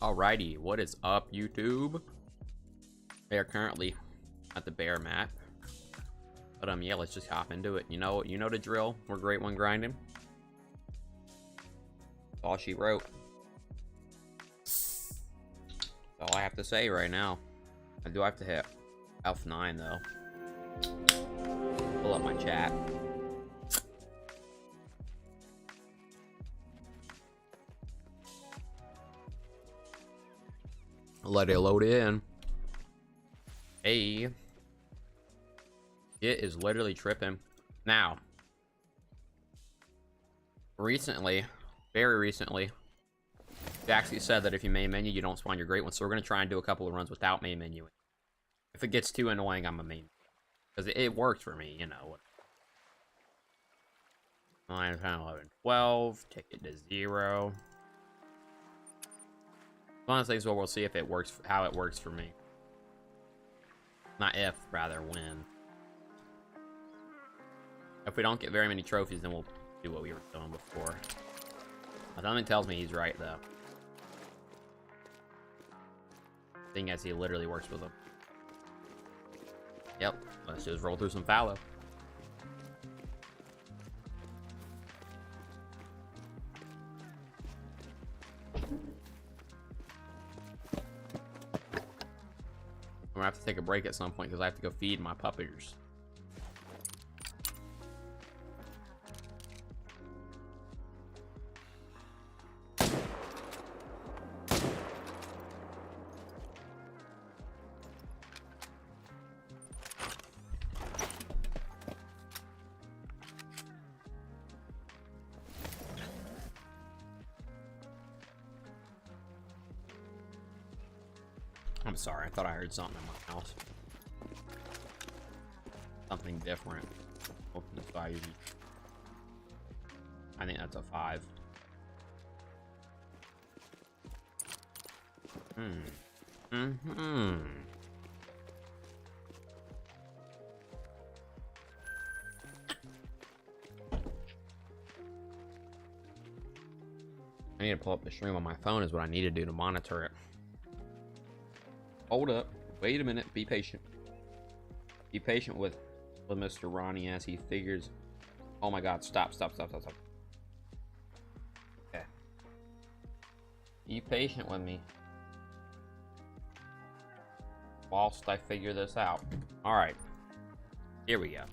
Alrighty, what is up, YouTube? They are currently at the bear map, but yeah, let's just hop into it. You know the drill. We're great when grinding. That's all she wrote. That's all I have to say right now. I do have to hit F9 though. Pull up my chat. Let it load in. Hey. It is literally tripping. Now. Recently, very recently, they actually said that if you main menu, you don't spawn your great ones. So we're going to try and do a couple of runs without main menuing. If it gets too annoying, I'm a main. Because it works for me, you know. 9, 10, 11, 12. Take it to 0. One of the things where we'll see if it works, how it works for me. Not if, rather when. If we don't get very many trophies, then we'll do what we were doing before. Something tells me he's right, though. Thing as he literally works with them. Yep, let's just roll through some Fallow. I'm gonna have to take a break at some point because I have to go feed my puppers. I'm sorry, I thought I heard something in my house. Something different. Open the 5. I think that's a 5. I need to pull up the stream on my phone is what I need to do to monitor it. Hold up. Wait a minute. Be patient. Be patient with Mr. Ronnie as he figures. Oh my god. Stop. Okay. Be patient with me whilst I figure this out. Alright. Here we go.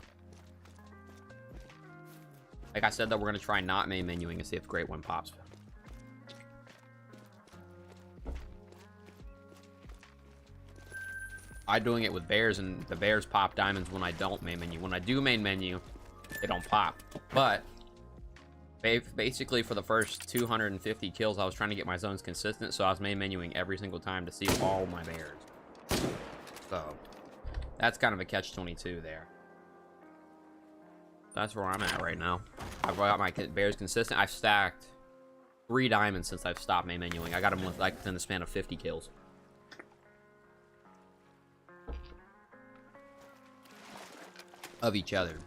Like I said, though, we're going to try not main menuing and see if Great One pops. I'm doing it with bears, and the bears pop diamonds when I don't main menu. When I do main menu, they don't pop. But basically, for the first 250 kills, I was trying to get my zones consistent, so I was main menuing every single time to see all my bears. So that's kind of a catch-22 there. That's where I'm at right now. I've got my bears consistent. I've stacked 3 diamonds since I've stopped main menuing. I got them with, like, within the span of 50 kills. of each other.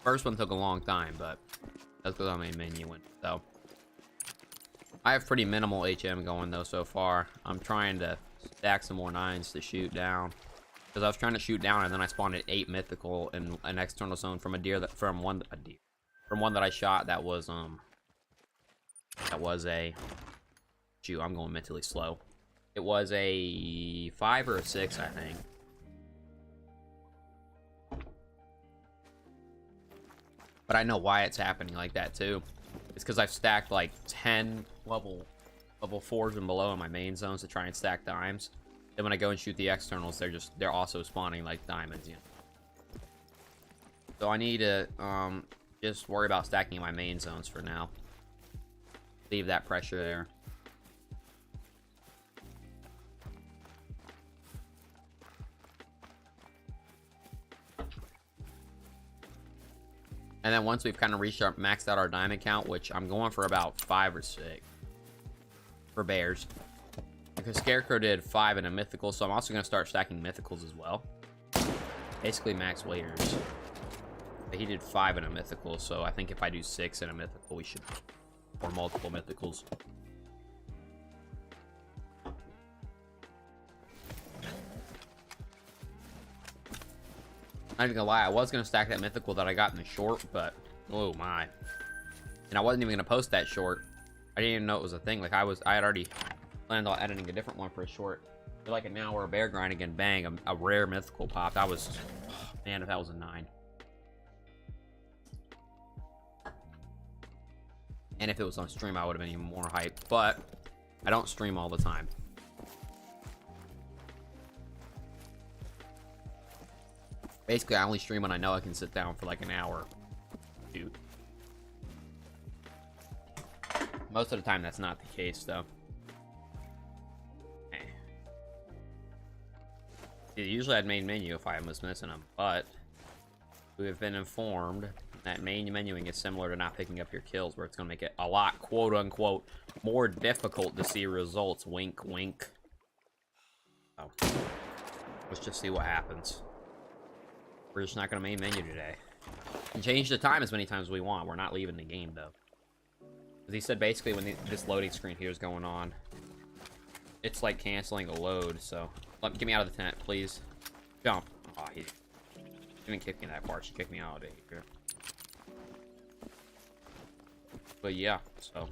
First one took a long time, but that's because I main menu went. So I have pretty minimal HM going though so far. I'm trying to stack some more 9s to shoot down. Because I was trying to shoot down and then I spawned at 8 mythical in an external zone from one that I shot that was a shoot, I'm going mentally slow. It was a 5 or a 6, I think. But I know why it's happening like that too. It's because I've stacked like 10 level 4s and below in my main zones to try and stack dimes. Then when I go and shoot the externals, they're also spawning like diamonds, you know. So I need to just worry about stacking my main zones for now. Leave that pressure there. And then once we've kind of maxed out our diamond count, which I'm going for about 5 or 6 for bears. Because Scarecrow did 5 in a mythical, so I'm also going to start stacking mythicals as well. Basically max waiters. But he did 5 in a mythical, so I think if I do 6 in a mythical, we should... or multiple mythicals. Not even gonna lie, I was gonna stack that mythical that I got in the short, but oh my. And I wasn't even gonna post that short. I didn't even know it was a thing. Like I had already planned on editing a different one for a short. For like an hour of bear grinding and bang, a rare mythical popped. I was, oh, man, if that was a 9. And if it was on stream, I would have been even more hyped. But I don't stream all the time. Basically, I only stream when I know I can sit down for like an hour. Dude. Most of the time, that's not the case, though. Okay. Usually, I'd main menu if I was missing them, but we have been informed that main menuing is similar to not picking up your kills, where it's going to make it a lot, quote-unquote, more difficult to see results. Wink, wink. Oh. Let's just see what happens. We're just not going to main menu today. We can change the time as many times as we want. We're not leaving the game, though. Because he said basically when this loading screen here is going on, it's like canceling a load, so... Get me out of the tent, please. Jump. Oh, he didn't kick me that far. She kicked me out of it here. But yeah, so...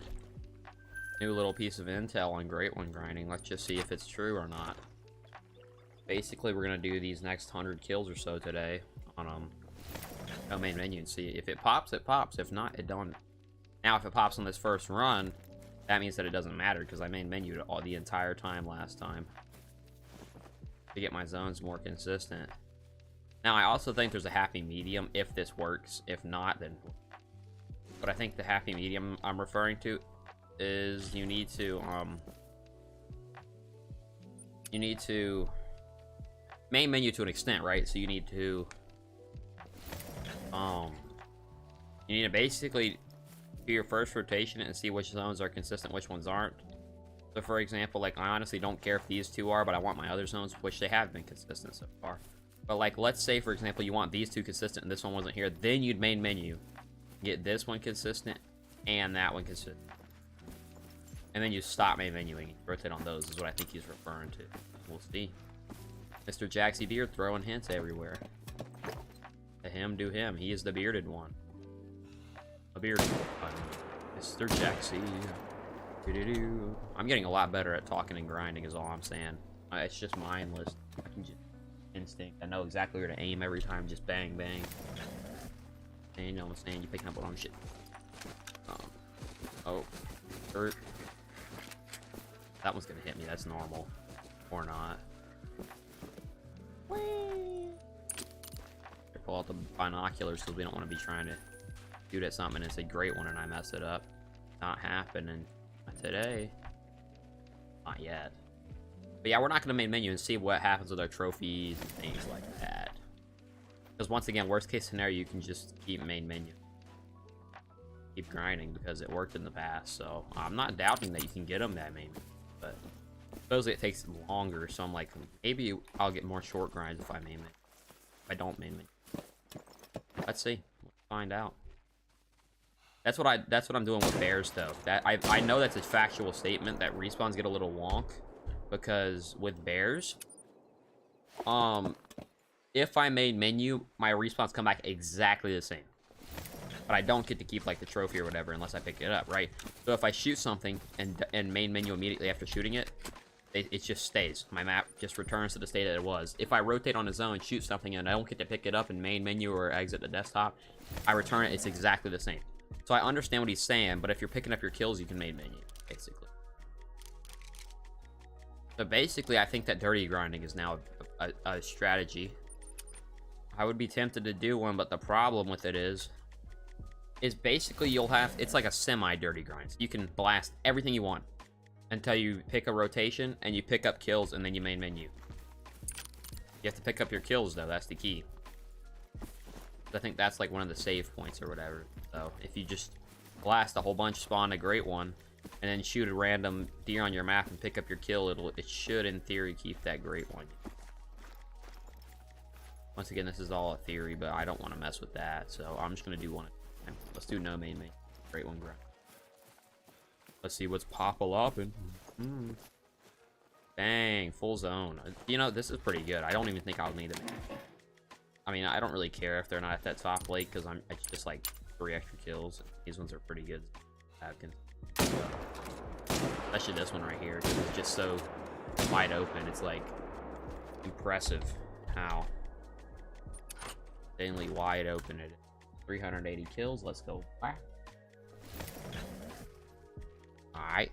New little piece of intel on Great One grinding. Let's just see if it's true or not. Basically, we're going to do these next 100 kills or so today on main menu and see if it pops, it pops. If not, it don't. Now, if it pops on this first run, that means that it doesn't matter because I main menued all the entire time last time to get my zones more consistent. Now, I also think there's a happy medium if this works. If not, then... But I think the happy medium I'm referring to is you need to main menu to an extent, right? So you need to basically do your first rotation and see which zones are consistent, which ones aren't. So for example, like I honestly don't care if these two are, but I want my other zones, which they have been consistent so far. But like, let's say for example, you want these two consistent and this one wasn't here, then you'd main menu, get this one consistent and that one consistent. And then you stop main menuing and rotate on those is what I think he's referring to. We'll see. Mr. Jaxie Beard throwing hints everywhere. To him, do him. He is the bearded one. A bearded one. Mr. Jaxie. Doo-doo-doo. I'm getting a lot better at talking and grinding is all I'm saying. It's just mindless. I can just instinct. I know exactly where to aim every time. Just bang, bang. And you know what I'm saying? You're picking up on shit. Oh. Hurt. That one's gonna hit me. That's normal. Or not. Pull out the binoculars because we don't want to be trying to shoot at something and it's a great one and I mess it up. Not happening. Not today. Not yet. But yeah, we're not going to main menu and see what happens with our trophies and things like that. Because once again, worst case scenario, you can just keep main menu. Keep grinding because it worked in the past. So I'm not doubting that you can get them that main menu. But supposedly it takes longer, so I'm like, maybe I'll get more short grinds if I main menu. I don't main menu. Let's see. Let's find out. That's what I'm doing with bears though. That I know that's a factual statement that respawns get a little wonk because with bears, if I made menu, my respawns come back exactly the same. But I don't get to keep like the trophy or whatever unless I pick it up, right? So if I shoot something and main menu immediately after shooting it, it just stays. My map just returns to the state that it was. If I rotate on a zone, shoot something, and I don't get to pick it up in main menu or exit the desktop, I return it, it's exactly the same. So I understand what he's saying, but if you're picking up your kills, you can main menu, basically. So basically, I think that dirty grinding is now a strategy. I would be tempted to do one, but the problem with it is basically you'll have, it's like a semi-dirty grind. You can blast everything you want until you pick a rotation, and you pick up kills, and then you main menu. You have to pick up your kills, though. That's the key. I think that's like one of the save points or whatever. So if you just blast a whole bunch, spawn a great one, and then shoot a random deer on your map and pick up your kill, it should, in theory, keep that great one. Once again, this is all a theory, but I don't want to mess with that, so I'm just going to do one at a time. Let's do no main main. Great one, grind. Let's see what's poppin'. Dang, full zone. You know, this is pretty good. I don't even think I'll need it. I mean, I don't really care if they're not at that top lake, because it's just like 3 extra kills. These ones are pretty good. Especially this one right here, because it's just so wide open. It's like impressive how insanely wide open it is. 380 kills. Let's go back. Alright.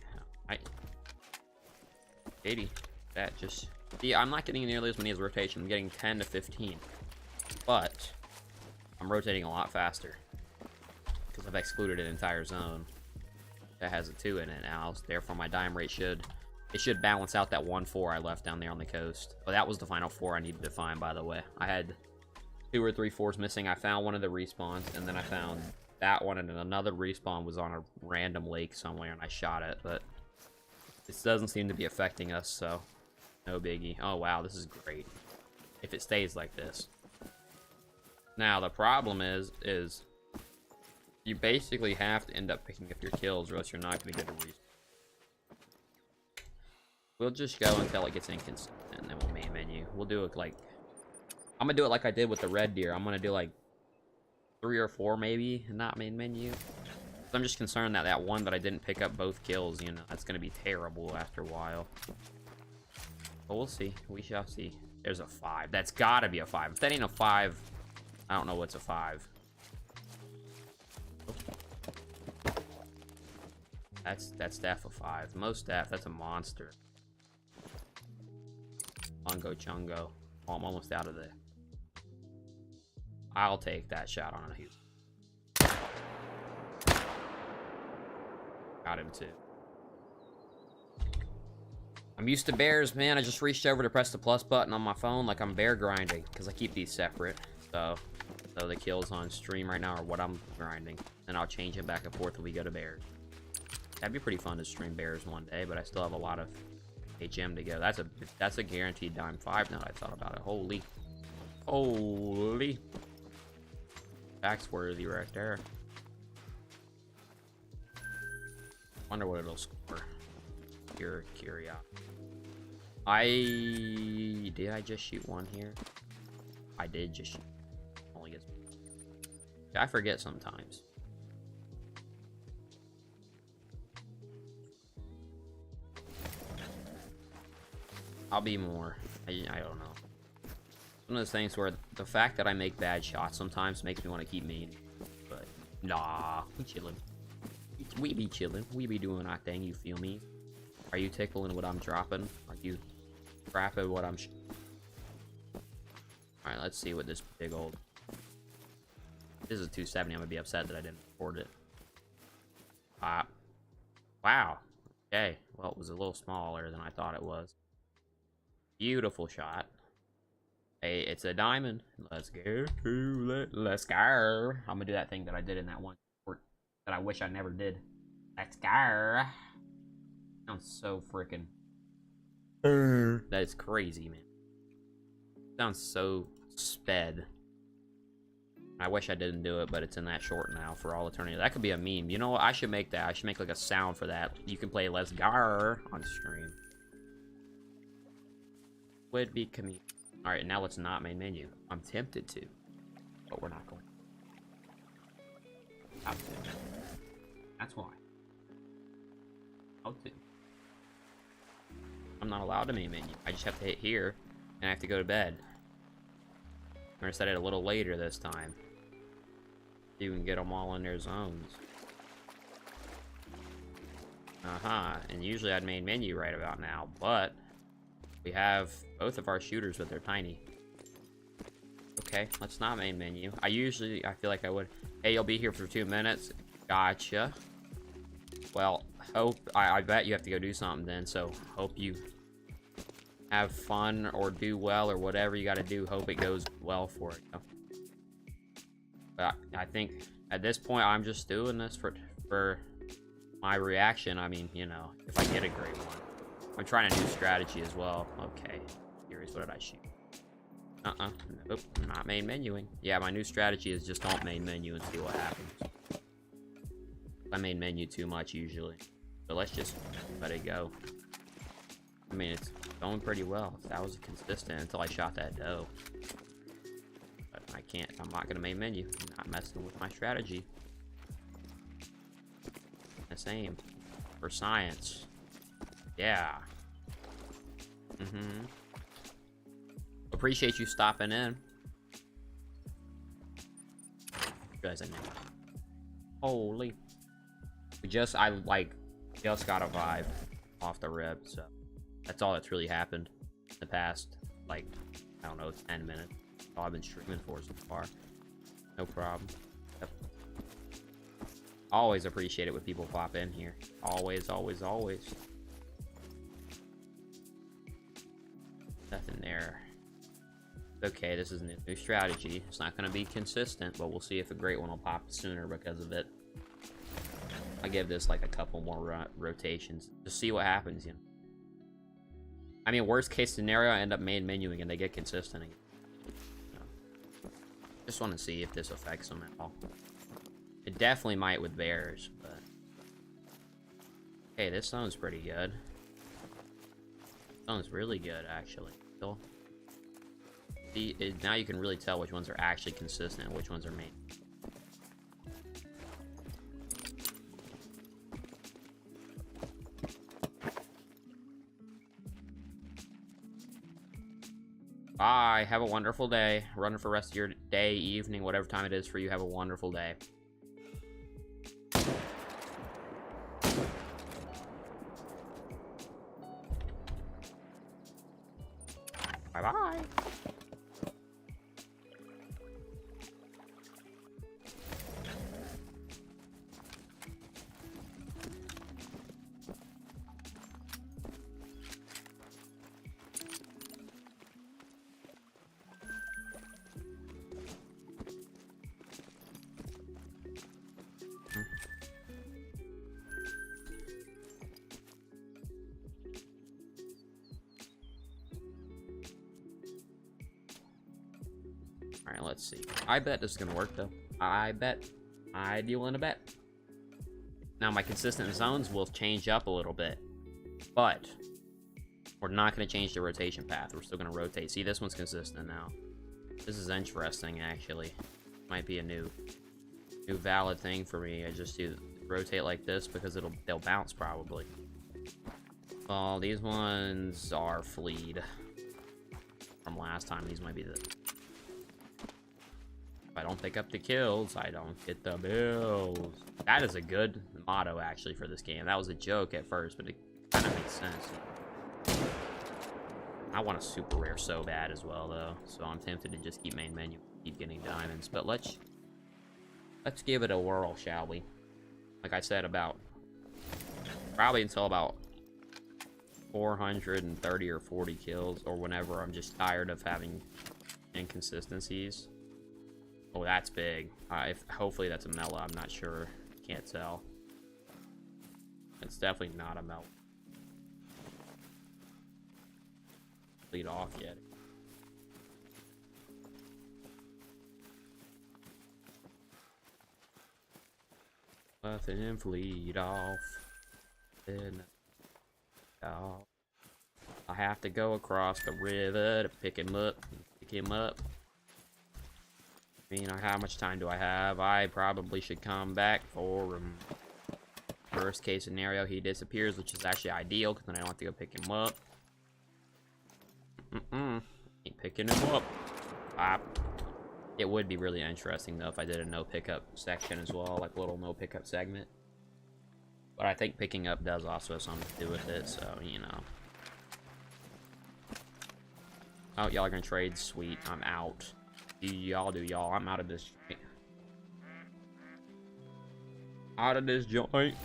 80. That just... See, I'm not getting nearly as many as rotation. I'm getting 10 to 15. But I'm rotating a lot faster because I've excluded an entire zone that has a 2 in it now. Therefore, my dime rate should balance out that 1-4 I left down there on the coast. But that was the final 4 I needed to find, by the way. I had 2 or 3 4s missing. I found one of the respawns, and then I found that one, and then another respawn was on a random lake somewhere, and I shot it. But this doesn't seem to be affecting us, so no biggie. Oh wow, this is great if it stays like this. Now the problem is you basically have to end up picking up your kills, or else you're not going to get a respawn. We'll just go until it gets inconsistent, and then we'll main menu. We'll do it like, I'm gonna do it like I did with the red deer. I'm gonna do like 3 or 4 maybe, and not main menu. I'm just concerned that that one that I didn't pick up both kills, you know, that's gonna be terrible after a while. But we'll see. We shall see. There's a 5. That's gotta be a 5. If that ain't a 5, I don't know what's a 5. That's def a 5. Most def, that's a monster. Mungo Chungo. Oh, I'm almost out of there. I'll take that shot on a huge. Got him too. I'm used to bears, man. I just reached over to press the plus button on my phone like I'm bear grinding, because I keep these separate. So the kills on stream right now are what I'm grinding, and I'll change it back and forth when we go to bears. That'd be pretty fun to stream bears one day, but I still have a lot of HM to go. That's a guaranteed dime 5 now that I thought about it. Holy facts worthy right there. Wonder what it'll score. Pure curiosity. Did I just shoot one here? I did just shoot. Only gets. I forget sometimes. I'll be more. I don't know. One of those things where the fact that I make bad shots sometimes makes me want to keep mean. But nah, we chilling. We be chilling. We be doing our thing. You feel me? Are you tickling what I'm dropping? Are you crapping what I'm? All right, let's see what this big old. This is a 270. I'm gonna be upset that I didn't record it. Wow. Okay. Well, it was a little smaller than I thought it was. Beautiful shot. Hey, it's a diamond. Let's go. Let's go. I'm gonna do that thing that I did in that one sport that I wish I never did. Let's go. Sounds so freaking. That is crazy, man. Sounds so sped. I wish I didn't do it, but it's in that short now for all eternity. That could be a meme. You know what? I should make that. I should make like a sound for that. You can play Let's Gar on stream. Would be comedian. Alright, now let's not main menu. I'm tempted to, but we're not going. How to. That's why. How to. I'm not allowed to main menu. I just have to hit here, and I have to go to bed. I'm gonna set it a little later this time. You can get them all in their zones. And usually I'd main menu right about now, but we have both of our shooters, but they're tiny. Okay, let's not main menu. I feel like I would. Hey, you'll be here for 2 minutes. Gotcha. Well, I bet you have to go do something then, so hope you have fun or do well or whatever you gotta do. Hope it goes well for you. But I think at this point I'm just doing this for my reaction. I mean, you know, if I get a great one. I'm trying a new strategy as well. Okay. Curious, what did I shoot? Nope, not main menuing. Yeah, my new strategy is just don't main menu and see what happens. I main menu too much usually. But let's just let it go. I mean, it's going pretty well. That was consistent until I shot that doe. I can't. I'm not gonna main menu. I'm not messing with my strategy. The same for science. Yeah. Appreciate you stopping in. Realize I knew. Holy. I just got a vibe off the rip, so that's all that's really happened in the past, like, I don't know, 10 minutes. All I've been streaming for so far. No problem. Yep. Always appreciate it when people pop in here. Always, always, always. Nothing there. Okay, this is a new strategy. It's not going to be consistent, but we'll see if a great one will pop sooner because of it. I give this like a couple more rotations. Just see what happens, you know. I mean, worst case scenario, I end up main menuing and they get consistent again. Just want to see if this affects them at all. It definitely might with bears, but hey, this sounds pretty good. Sounds really good, actually. Still, see, now you can really tell which ones are actually consistent and which ones are main. Bye. Have a wonderful day. Running for the rest of your day, evening, whatever time it is for you. Have a wonderful day. Bye-bye. Alright, let's see. I bet this is gonna work, though. I bet. I deal in a bet. Now, my consistent zones will change up a little bit. But we're not gonna change the rotation path. We're still gonna rotate. See, this one's consistent now. This is interesting, actually. Might be a new valid thing for me. I just do rotate like this because they'll bounce, probably. Well, these ones are fleed. From last time, these might be the... If I don't pick up the kills, I don't get the bills. That is a good motto, actually, for this game. That was a joke at first, but it kind of makes sense. I want a super rare so bad as well, though. So I'm tempted to just keep main menu, keep getting diamonds. But let's give it a whirl, shall we? Like I said, probably until about 430 or 40 kills, or whenever I'm just tired of having inconsistencies. Oh, that's big. Hopefully that's a mellow. I'm not sure. Can't tell. It's definitely not a mellow. Lead off yet. Nothing fleet off. Then off. I have to go across the river to pick him up. Pick him up. I mean, how much time do I have? I probably should come back for him. Worst case scenario, he disappears, which is actually ideal, because then I don't have to go pick him up. Ain't picking him up. It would be really interesting, though, if I did a no pickup section as well, like a little no pickup segment. But I think picking up does also have something to do with it, so, you know. Oh, y'all are gonna trade? Sweet. I'm out. Y'all do y'all. I'm out of this joint. Out of this joint.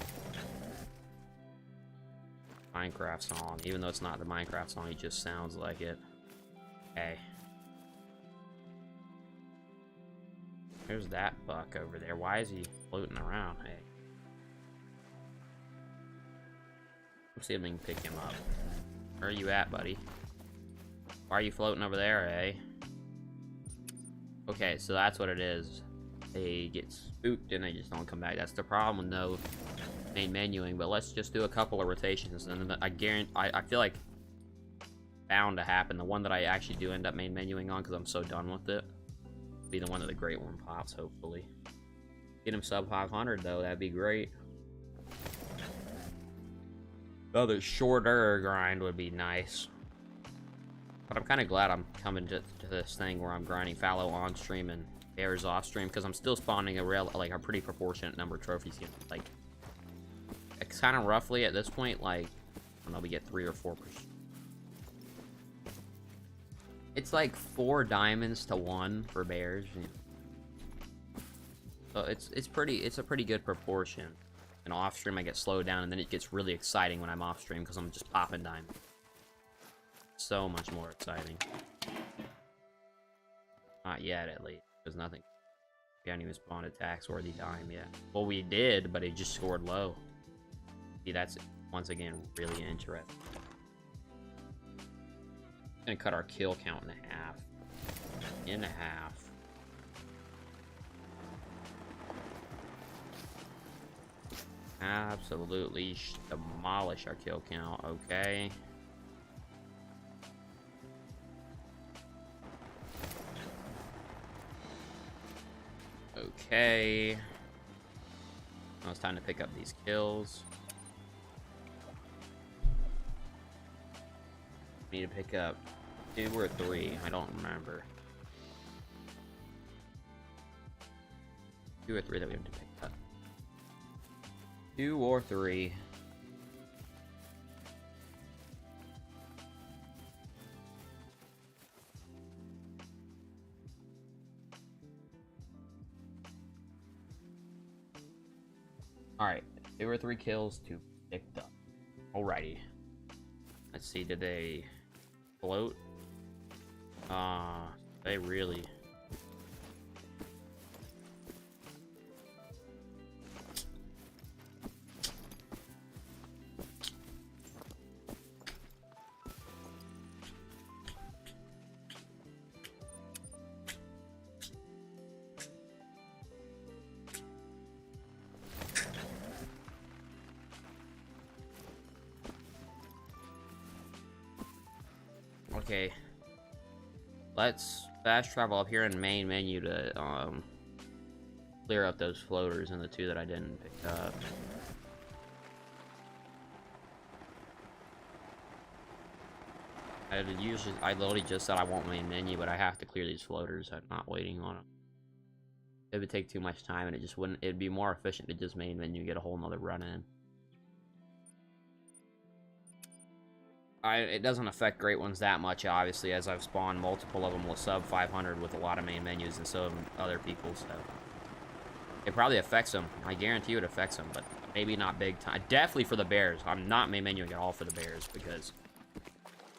Minecraft song. Even though it's not the Minecraft song, it just sounds like it. Okay. There's that buck over there. Why is he floating around? Hey. Let's see if we can pick him up. Where are you at, buddy? Why are you floating over there, eh? Okay, so that's what it is. They get spooked and they just don't come back. That's the problem with no main menuing. But let's just do a couple of rotations, and then I guarantee, I feel like bound to happen. The one that I actually do end up main menuing on, because I'm so done with it, be the one that the great one pops. Hopefully, get him sub 500 though. That'd be great. Another shorter grind would be nice. But I'm kind of glad I'm coming to this thing where I'm grinding Fallow on stream and bears off stream, because I'm still spawning a pretty proportionate number of trophies. Like, it's kind of roughly at this point, like, I don't know, we get 3 or 4%. It's like 4 diamonds to 1 for bears. So it's a pretty good proportion. And off stream I get slowed down, and then it gets really exciting when I'm off stream because I'm just popping diamonds. So much more exciting. Not yet, at least. There's nothing. We haven't even spawned a tax-worthy dime yet. Well, we did, but it just scored low. See, that's, once again, really interesting. Gonna cut our kill count in half. In half. Absolutely demolish our kill count, okay? Okay. Now it's time to pick up these kills. Need to pick up 2 or 3. I don't remember. 2 or 3 that we have to pick up. 2 or 3. Alright, 2 or 3 kills to picked up. Alrighty. Let's see, did they float? They really... Okay, let's fast travel up here in main menu to clear up those floaters and the 2 that I didn't pick up. I literally just said I want main menu, but I have to clear these floaters. I'm not waiting on them. It would take too much time, and it just wouldn't. It'd be more efficient to just main menu, get a whole nother run in. It doesn't affect great ones that much, obviously, as I've spawned multiple of them with sub 500 with a lot of main menus and some other people, so it probably affects them. I guarantee you it affects them, but maybe not big time. Definitely for the bears. I'm not main menuing at all for the bears, because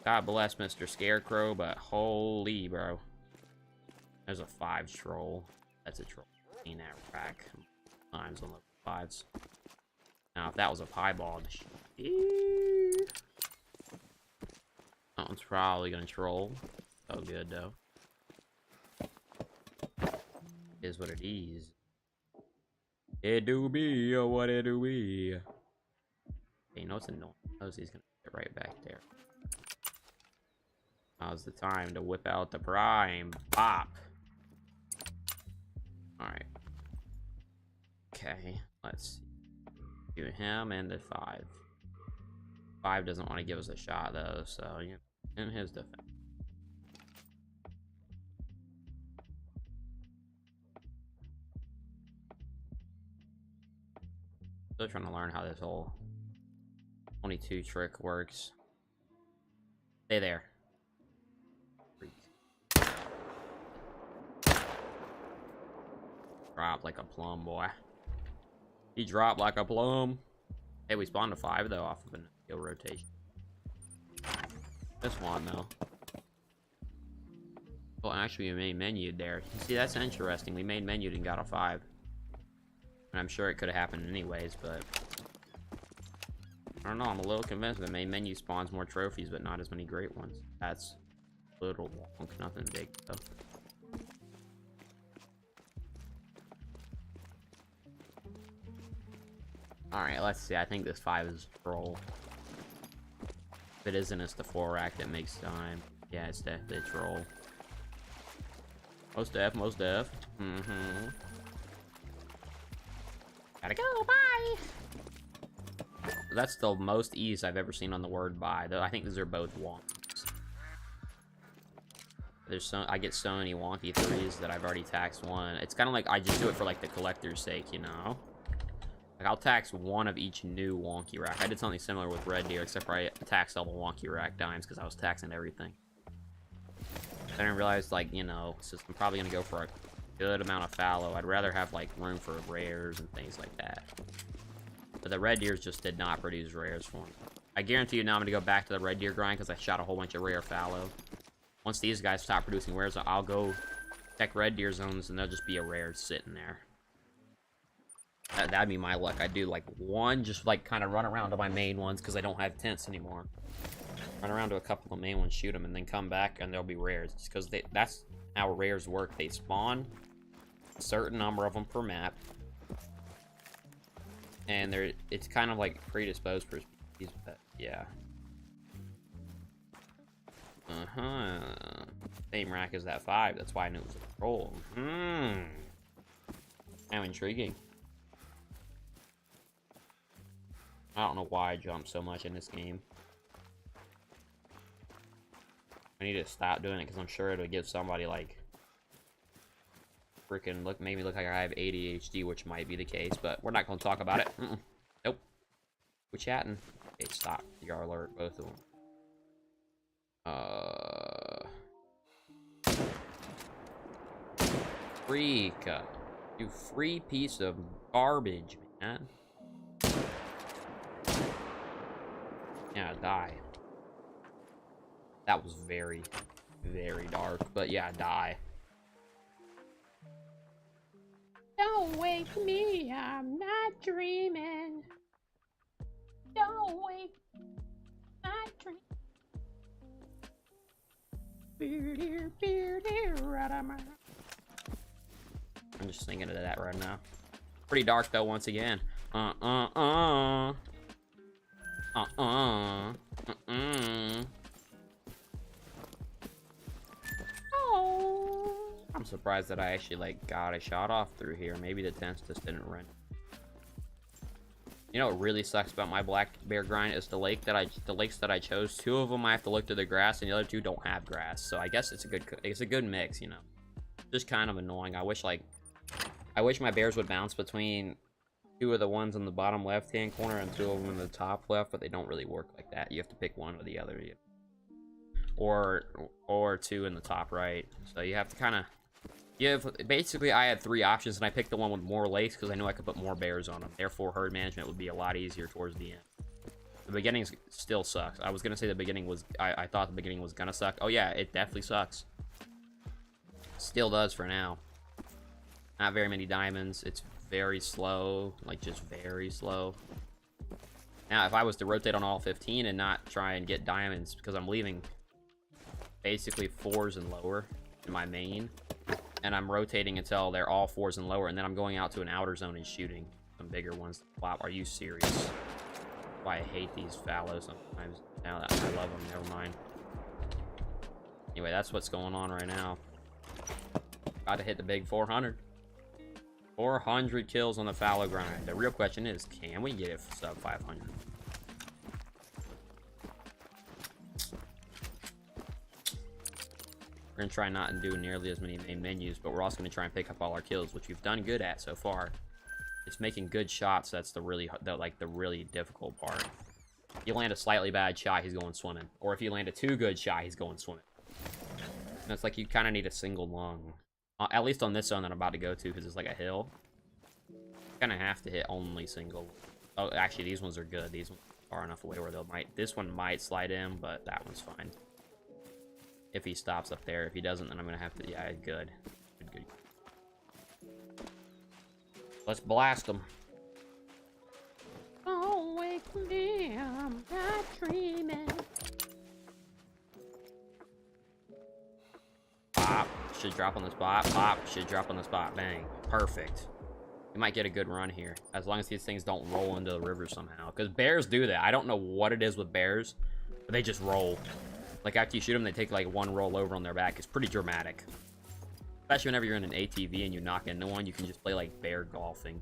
God bless Mr. Scarecrow, but holy bro. There's a 5 troll. That's a troll. In that rack. Times on the 5s. Now, if that was a piebald, that one's probably gonna troll. Oh, good though. Is what it is. It do be, oh, what it do be. Hey, you know what's annoying? He's gonna get right back there. Now's the time to whip out the prime. Pop. Alright. Okay, let's see. Do him and the 5. 5 doesn't want to give us a shot, though, so, you know, in his defense. Still trying to learn how this whole 22 trick works. Stay there. Drop like a plum, boy. He dropped like a plum. Hey, we spawned a 5 though off of an kill rotation. This one though. Well, actually, we main menued there. See, that's interesting. We main menued and got a 5. And I'm sure it could have happened anyways, but I don't know. I'm a little convinced the main menu spawns more trophies, but not as many great ones. That's a little wonk, nothing big though. Alright, let's see. I think this 5 is roll. If it isn't, it's the 4 rack that makes time. Yeah, it's roll. Most def, most def. Mm-hmm. Gotta go, bye! That's the most ease I've ever seen on the word bye, though I think these are both wonks. I get so many wonky 3s that I've already taxed one. It's kind of like I just do it for like the collector's sake, you know? Like, I'll tax one of each new wonky rack. I did something similar with Red Deer, except for I taxed all the wonky rack dimes because I was taxing everything. Then I realized, like, you know, since I'm probably going to go for a good amount of fallow, I'd rather have, like, room for rares and things like that. But the Red Deers just did not produce rares for me. I guarantee you now I'm going to go back to the Red Deer grind because I shot a whole bunch of rare fallow. Once these guys stop producing rares, I'll go check Red Deer zones and there'll just be a rare sitting there. That'd be my luck. I'd do like one, just like kind of run around to my main ones because I don't have tents anymore. Run around to a couple of main ones, shoot them, and then come back and there'll be rares. Just because that's how rares work. They spawn a certain number of them per map, and it's kind of like predisposed for species, but yeah. Same rack as that 5. That's why I knew it was a troll. How intriguing. I don't know why I jump so much in this game. I need to stop doing it because I'm sure it'll give somebody like freaking make me look like I have ADHD, which might be the case, but we're not gonna talk about it. Nope. We're chatting. Okay, stop. You are alert, both of them. Freak. You free piece of garbage, man. Yeah, die. That was very, very dark, but yeah, die. Don't wake me, I'm not dreaming. Don't wake me, I'm not dreaming. I'm just thinking of that right now. Pretty dark though, once again. Oh. I'm surprised that I actually like got a shot off through here. Maybe the tents just didn't run. You know what really sucks about my black bear grind is the lakes that I chose. 2 of them I have to look to the grass, and the other 2 don't have grass. So I guess it's a good mix, you know. Just kind of annoying. I wish my bears would bounce between 2 of the ones in the bottom left hand corner and 2 of them in the top left, but they don't really work like that. You have to pick one or the other, or 2 in the top right. So you have to kind of basically I had 3 options and I picked the one with more lakes because I knew I could put more bears on them. Therefore, herd management would be a lot easier towards the end. The beginning still sucks. I was gonna say the beginning was I thought the beginning was gonna suck. Oh yeah, it definitely sucks. Still does for now. Not very many diamonds. It's very slow, like just very slow. Now, if I was to rotate on all 15 and not try and get diamonds because I'm leaving basically 4s and lower in my main, And I'm rotating until they're all 4s and lower, and then I'm going out to an outer zone and shooting some bigger ones. Wow, are you serious? Why I hate these fallows sometimes. Now that I love them, never mind. Anyway, that's what's going on right now. Got to hit the big 400. 400 kills on the fallow grind. The real question is, can we get it sub 500? We're going to try not and do nearly as many main menus, but we're also going to try and pick up all our kills, which we've done good at so far. It's making good shots. That's the really difficult part. If you land a slightly bad shot, he's going swimming. Or if you land a too good shot, he's going swimming. And it's like you kind of need a single lung. At least on this zone that I'm about to go to, because it's like a hill. You kind of have to hit only single. Oh, actually, these ones are good. These ones are far enough away where they'll might. This one might slide in, but that one's fine. If he stops up there. If he doesn't, then I'm going to have to... Yeah, good. Good. Let's blast him. Oh, wake me, I'm not dreaming. Pop. Should drop on the spot. Pop. Should drop on the spot. Bang. Perfect. We might get a good run here. As long as these things don't roll into the river somehow. Because bears do that. I don't know what it is with bears. But they just roll. Like, after you shoot them, they take, like, one roll over on their back. It's pretty dramatic. Especially whenever you're in an ATV and you knock into one, you can just play, like, bear golfing.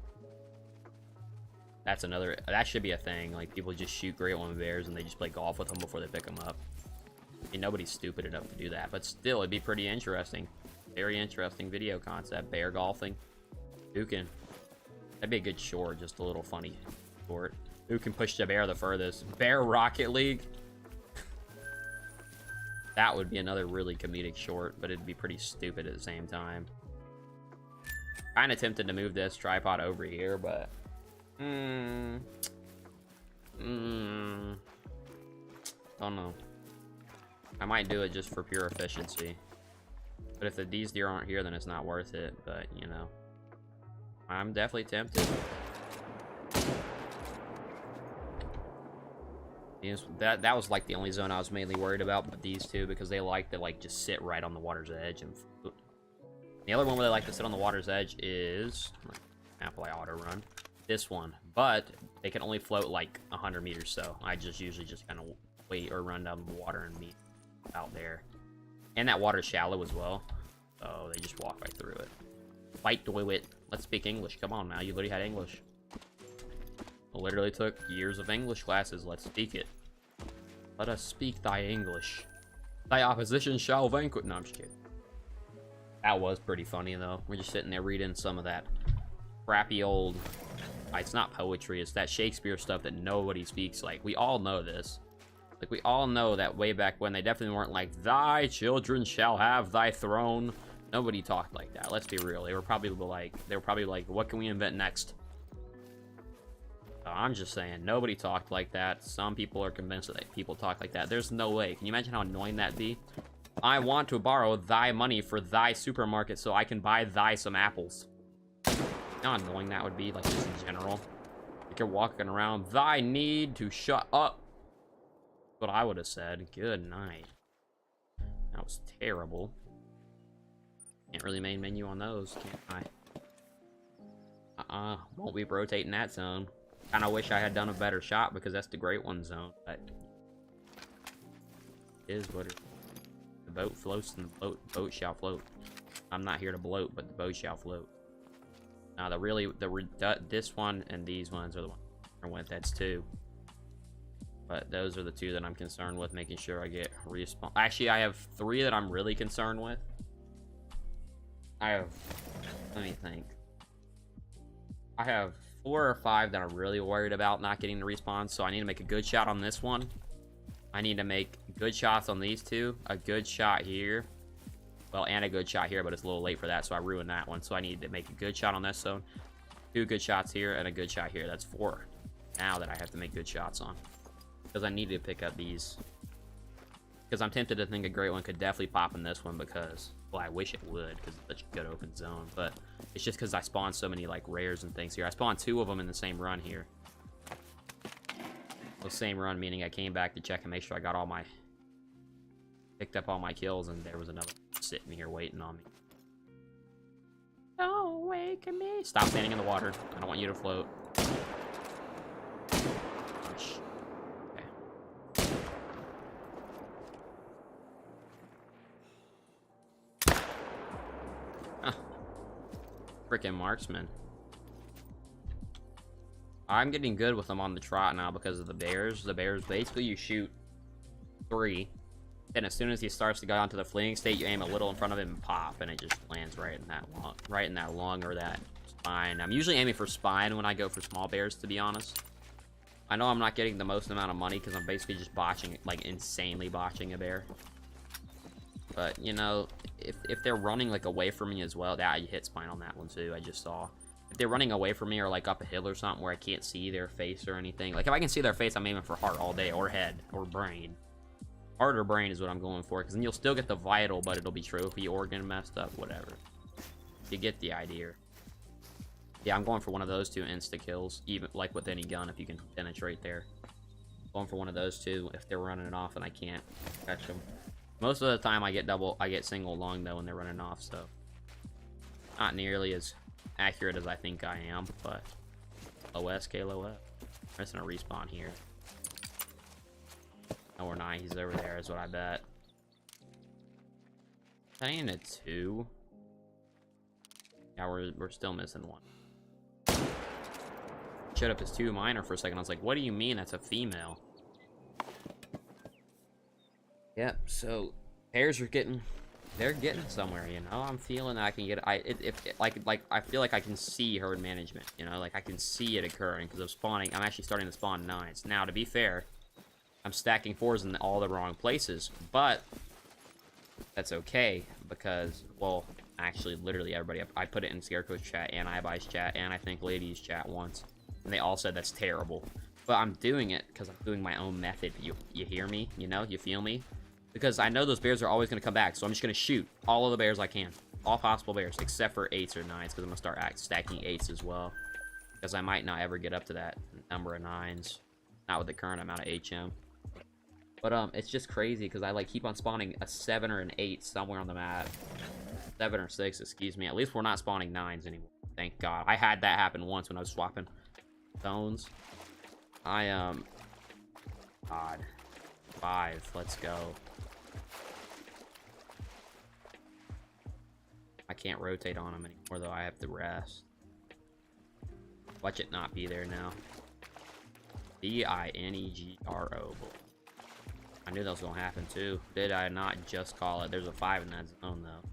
That's another... That should be a thing. Like, people just shoot great one bears and they just play golf with them before they pick them up. I mean, nobody's stupid enough to do that. But still, it'd be pretty interesting. Very interesting video concept. Bear golfing. Who can... That'd be a good short. Just a little funny short. Who can push the bear the furthest? Bear Rocket League? That would be another really comedic short, but it'd be pretty stupid at the same time. Kind of tempted to move this tripod over here, but... Don't know. I might do it just for pure efficiency. But if these deer aren't here, then it's not worth it, but, you know. I'm definitely tempted. That was like the only zone I was mainly worried about, but these two, because they like to like just sit right on the water's edge. And the other one where they like to sit on the water's edge is Apple I auto run. This one, but they can only float like 100 meters, so I just usually just kind of wait or run down the water and meet out there. And that water's shallow as well, so they just walk right through it. Fight to it. Let's speak English. Come on now, you literally had English. Literally took years of English classes. Let's speak it. Let us speak thy English. Thy opposition shall vanquish. No, I'm just kidding. That was pretty funny, though. We're just sitting there reading some of that crappy old... It's not poetry. It's that Shakespeare stuff that nobody speaks like. We all know this. Like, we all know that way back when they definitely weren't like, thy children shall have thy throne. Nobody talked like that. Let's be real. They were probably like, what can we invent next? I'm just saying, nobody talked like that. Some people are convinced that people talk like that. There's no way. Can you imagine how annoying that'd be? I want to borrow thy money for thy supermarket so I can buy thy some apples. You know how annoying that would be, like, just in general? Like, you're walking around, thy need to shut up. That's what I would have said. Good night. That was terrible. Can't really main menu on those, can't I? Won't be rotating that zone. Kind of wish I had done a better shot because that's the great one zone, but it is what it is. The boat floats and the boat shall float. I'm not here to bloat, but the boat shall float. Now this one and these ones are the ones I went. That's two. But those are the two that I'm concerned with, making sure I get respawn. Actually, I have three that I'm really concerned with. Let me think. I have 4 or 5 that I'm really worried about not getting the respawn, so I need to make a good shot on this one. I need to make good shots on these two, a good shot here. Well, and a good shot here, but it's a little late for that, so I ruined that one. So I need to make a good shot on this zone, 2 good shots here, and a good shot here. That's 4 now that I have to make good shots on. Because I need to pick up these. Because I'm tempted to think a great one could definitely pop in this one because... Well, I wish it would, because it's such a good open zone, but it's just because I spawned so many, like, rares and things here. I spawned 2 of them in the same run here. Well, same run, meaning I came back to check and make sure I got all my... Picked up all my kills, and there was another sitting here waiting on me. taking me? Stop standing in the water. I don't want you to float. Freaking marksman. I'm getting good with them on the trot now because of the bears. The bears, basically, you shoot 3. Then as soon as he starts to go onto the fleeing state, you aim a little in front of him and pop, and it just lands right in that lung or that spine. I'm usually aiming for spine when I go for small bears, to be honest. I know I'm not getting the most amount of money because I'm basically just botching, like insanely botching a bear. But, you know, if they're running, like, away from me as well, you hit spine on that one, too, I just saw. If they're running away from me or, like, up a hill or something where I can't see their face or anything. Like, if I can see their face, I'm aiming for heart all day, or head, or brain. Heart or brain is what I'm going for, because then you'll still get the vital, but it'll be trophy, organ messed up, whatever. You get the idea. Yeah, I'm going for one of those 2 insta-kills, even, like, with any gun, if you can penetrate there. Going for one of those 2 if they're running it off and I can't catch them. Most of the time I get single lung though when they're running off, so not nearly as accurate as I think I am, but OS, KLOS. I'm just gonna respawn here. No, we're not. He's over there is what I bet. That ain't a 2. Yeah, we're still missing 1. Showed up as 2 minor for a second. I was like, what do you mean that's a female? Yep, so pairs are they're getting somewhere, you know. I'm feeling that I can get I feel like I can see herd management, you know, like I can see it occurring because I'm actually starting to spawn 9s. Now, to be fair, I'm stacking 4s in all the wrong places, but that's okay because, well, actually, literally everybody, I put it in Scarecrow's chat and iBuy's chat and I think Ladies chat once, and they all said that's terrible. But I'm doing it because I'm doing my own method. You hear me? You know? You feel me? Because I know those bears are always going to come back, so I'm just going to shoot all of the bears I can. All possible bears, except for 8s or 9s, because I'm going to start stacking 8s as well. Because I might not ever get up to that number of 9s. Not with the current amount of HM. But, it's just crazy, because I, like, keep on spawning a 7 or an 8 somewhere on the map. 7 or 6, excuse me. At least we're not spawning 9s anymore. Thank God. I had that happen once when I was swapping zones. God. 5, let's go. I can't rotate on them anymore, though. I have to rest. Watch it not be there now. Binegro. I knew that was gonna happen too. Did I not just call it? There's a 5 in that zone, though.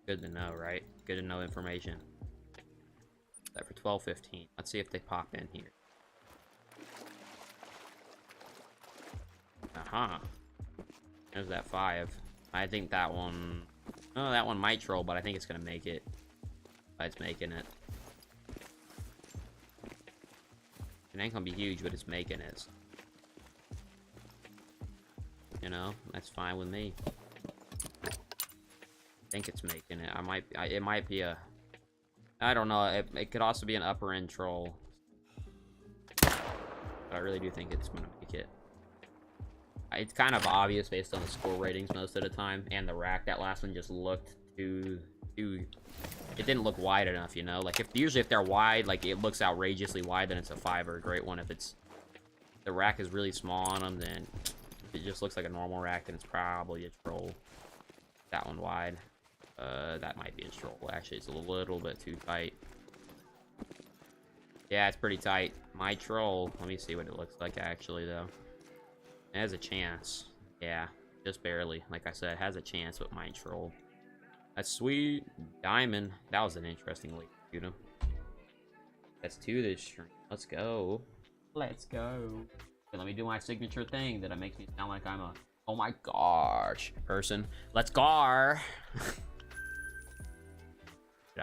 Good to know, right? Good to know information. That for 12:15. Let's see if they pop in here. Aha. There's that 5. I think that one... Oh, that one might troll, but I think it's gonna make it. It's making it. It ain't gonna be huge, but it's making it. You know, that's fine with me. I think it's making it. It might be a... I don't know. It could also be an upper end troll. But I really do think it's gonna make it. It's kind of obvious based on the score ratings most of the time, and the rack. That last one just looked too... It didn't look wide enough, you know? Like, usually if they're wide, like, it looks outrageously wide, then it's a 5 or a great one. If the rack is really small on them, then if it just looks like a normal rack, then it's probably a troll. That one wide. That might be a troll. Actually, it's a little bit too tight. Yeah, it's pretty tight. My troll. Let me see what it looks like, actually, though. It has a chance. Yeah, just barely. Like I said, it has a chance with my troll. That's sweet. Diamond. That was an interesting way to shoot him. That's 2 this stream. Let's go. Let's go. Okay, let me do my signature thing that makes me sound like I'm a oh my gosh person. Let's go. I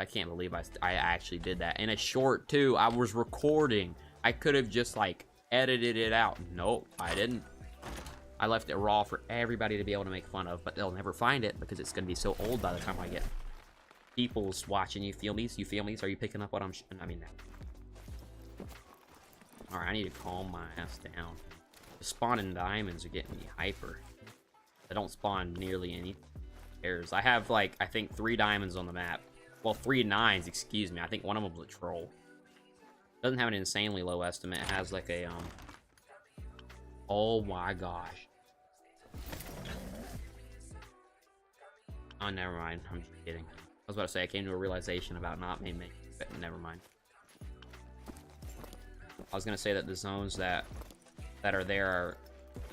can't believe I actually did that. In a short, too. I was recording. I could have just, like, edited it out. Nope, I didn't. I left it raw for everybody to be able to make fun of, but they'll never find it because it's going to be so old by the time I get people's watching. You feel me? You feel me? Are you picking up what I'm... I mean, alright, I need to calm my ass down. The spawning diamonds are getting me hyper. They don't spawn nearly any pairs. I have, like, I think 3 diamonds on the map. Well, 3 9s, excuse me. I think one of them was a troll. Doesn't have an insanely low estimate. It has like a, oh my gosh. Oh, never mind. I'm just kidding. I was about to say I came to a realization about not main menu, but never mind. I was gonna say that the zones that are there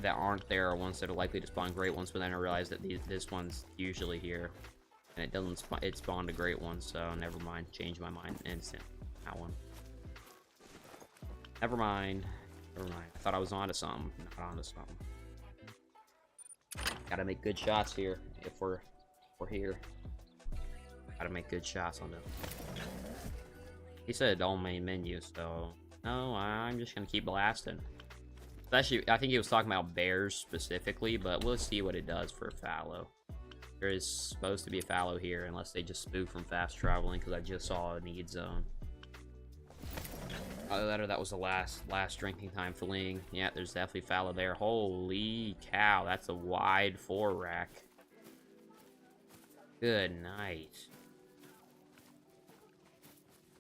that aren't there are ones that are likely to spawn great ones, but then I realized that this one's usually here, and it doesn't it spawned a great one, so never mind. Change my mind instant. That one. Never mind. Never mind. I thought I was onto something. Not onto something. Gotta make good shots here if we're here. Gotta make good shots on them. He said don't main menu, so no, I'm just gonna keep blasting. Especially, I think he was talking about bears specifically, but we'll see what it does for Fallow. There is supposed to be a Fallow here, unless they just spoof from fast traveling, because I just saw a need zone. Either that or that was the last drinking time fleeing. Yeah, there's definitely Fallow there. Holy cow, that's a wide 4 rack. Good night.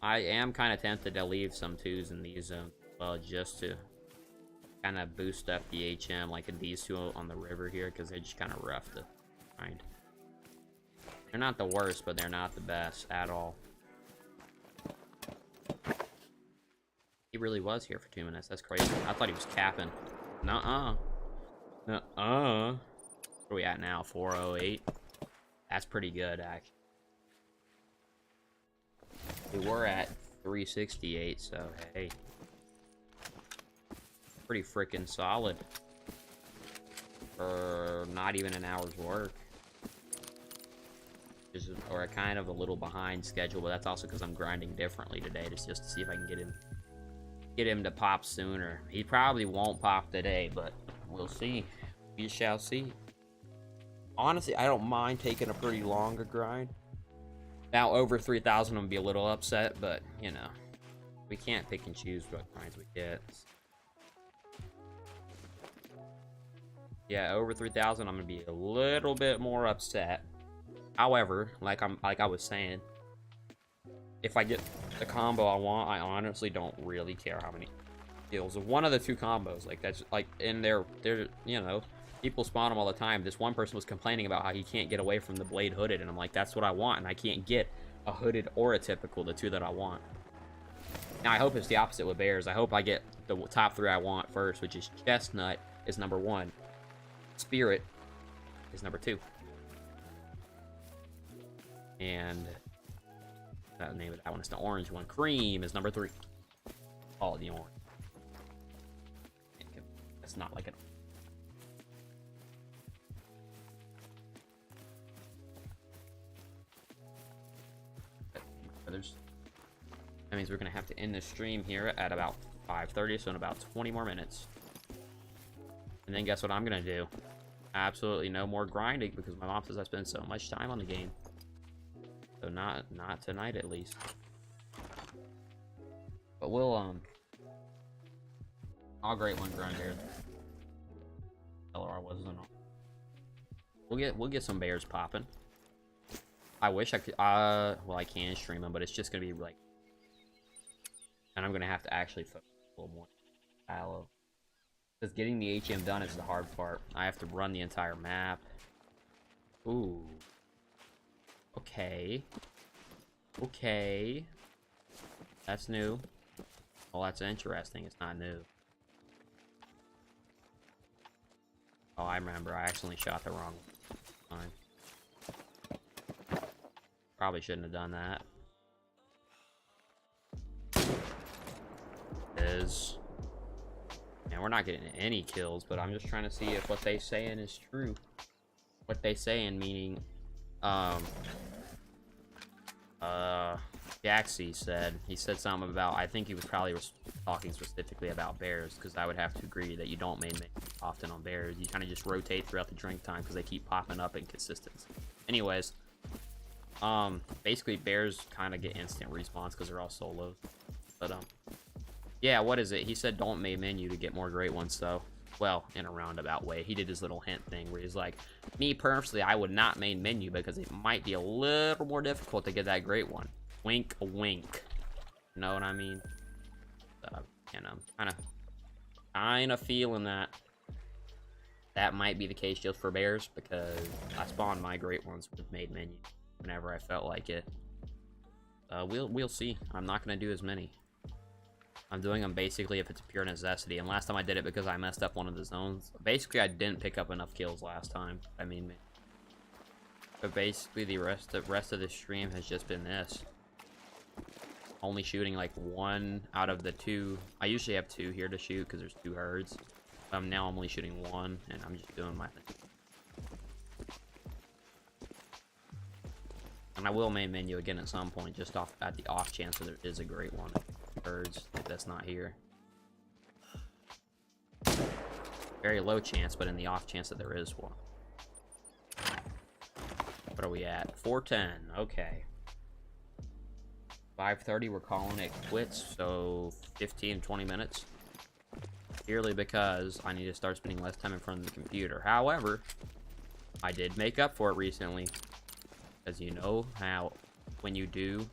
I am kind of tempted to leave some 2s in these zones, well, just to kind of boost up the HM, like in these 2 on the river here, because they're just kind of rough to find. They're not the worst, but they're not the best at all. He really was here for 2 minutes. That's crazy. I thought he was capping. Nuh-uh. Nuh-uh. Where are we at now? 408. That's pretty good, actually. We were at 368, so hey. Pretty freaking solid. For not even an hour's work. Or kind of a little behind schedule, but that's also because I'm grinding differently today, just to see if I can get him to pop sooner. He probably won't pop today, but we'll see. We shall see. Honestly, I don't mind taking a pretty longer grind. Now, over 3,000, I'm gonna be a little upset, but, you know, we can't pick and choose what grinds we get. Yeah, over 3,000, I'm gonna be a little bit more upset. However, like I was saying, if I get the combo I want, I honestly don't really care how many kills. One of the 2 combos, like that's like, and they're you know, people spawn them all the time. This one person was complaining about how he can't get away from the blade hooded, and I'm like, that's what I want, and I can't get a hooded or a typical, the 2 that I want. Now I hope it's the opposite with bears. I hope I get the top 3 I want first, which is chestnut is number 1, spirit is number 2. And the name of that one is the orange one. Cream is number 3. Call it the orange. That's not like it. That means we're gonna have to end the stream here at about 5:30, so in about 20 more minutes. And then guess what I'm gonna do? Absolutely no more grinding, because my mom says I spend so much time on the game. So not tonight, at least. But we'll I'll great one grind here. LR wasn't on. We'll get some bears popping. I wish I could well, I can stream them, but it's just gonna be like, and I'm gonna have to actually focus a little more. Fallow. Because getting the HM done is the hard part. I have to run the entire map. Ooh. Okay. Okay. That's new. Well, that's interesting. It's not new. Oh, I remember. I accidentally shot the wrong time. Probably shouldn't have done that. And we're not getting any kills, but I'm just trying to see if what they saying is true. What they saying meaning, Jaxie said, he said something about, I think he was probably talking specifically about bears, because I would have to agree that you don't main often on bears. You kind of just rotate throughout the drink time, because they keep popping up in consistency. Anyways, basically bears kind of get instant respawns because they're all solos. But yeah, what is it? He said don't main menu to get more great ones, so Well, in a roundabout way. He did his little hint thing where he's like, me personally, I would not main menu because it might be a little more difficult to get that great one. Wink, wink. You know what I mean? You know, kind of feeling that might be the case just for bears, because I spawned my great ones with main menu whenever I felt like it. We'll see. I'm not gonna do as many. I'm doing them basically if it's a pure necessity. And last time I did it because I messed up one of the zones. Basically, I didn't pick up enough kills last time. I mean, but basically the rest of the stream has just been this. Only shooting like 1 out of the 2. I usually have 2 here to shoot because there's 2 herds. Now I'm only shooting 1, and I'm just doing my thing. And I will main menu again at some point, just at the off chance that there is a great one. Birds that's not here. Very low chance, but in the off chance that there is one. What are we at? 410. Okay. 5:30. We're calling it quits. So 15, 20 minutes. Purely because I need to start spending less time in front of the computer. However, I did make up for it recently. As you know how when you do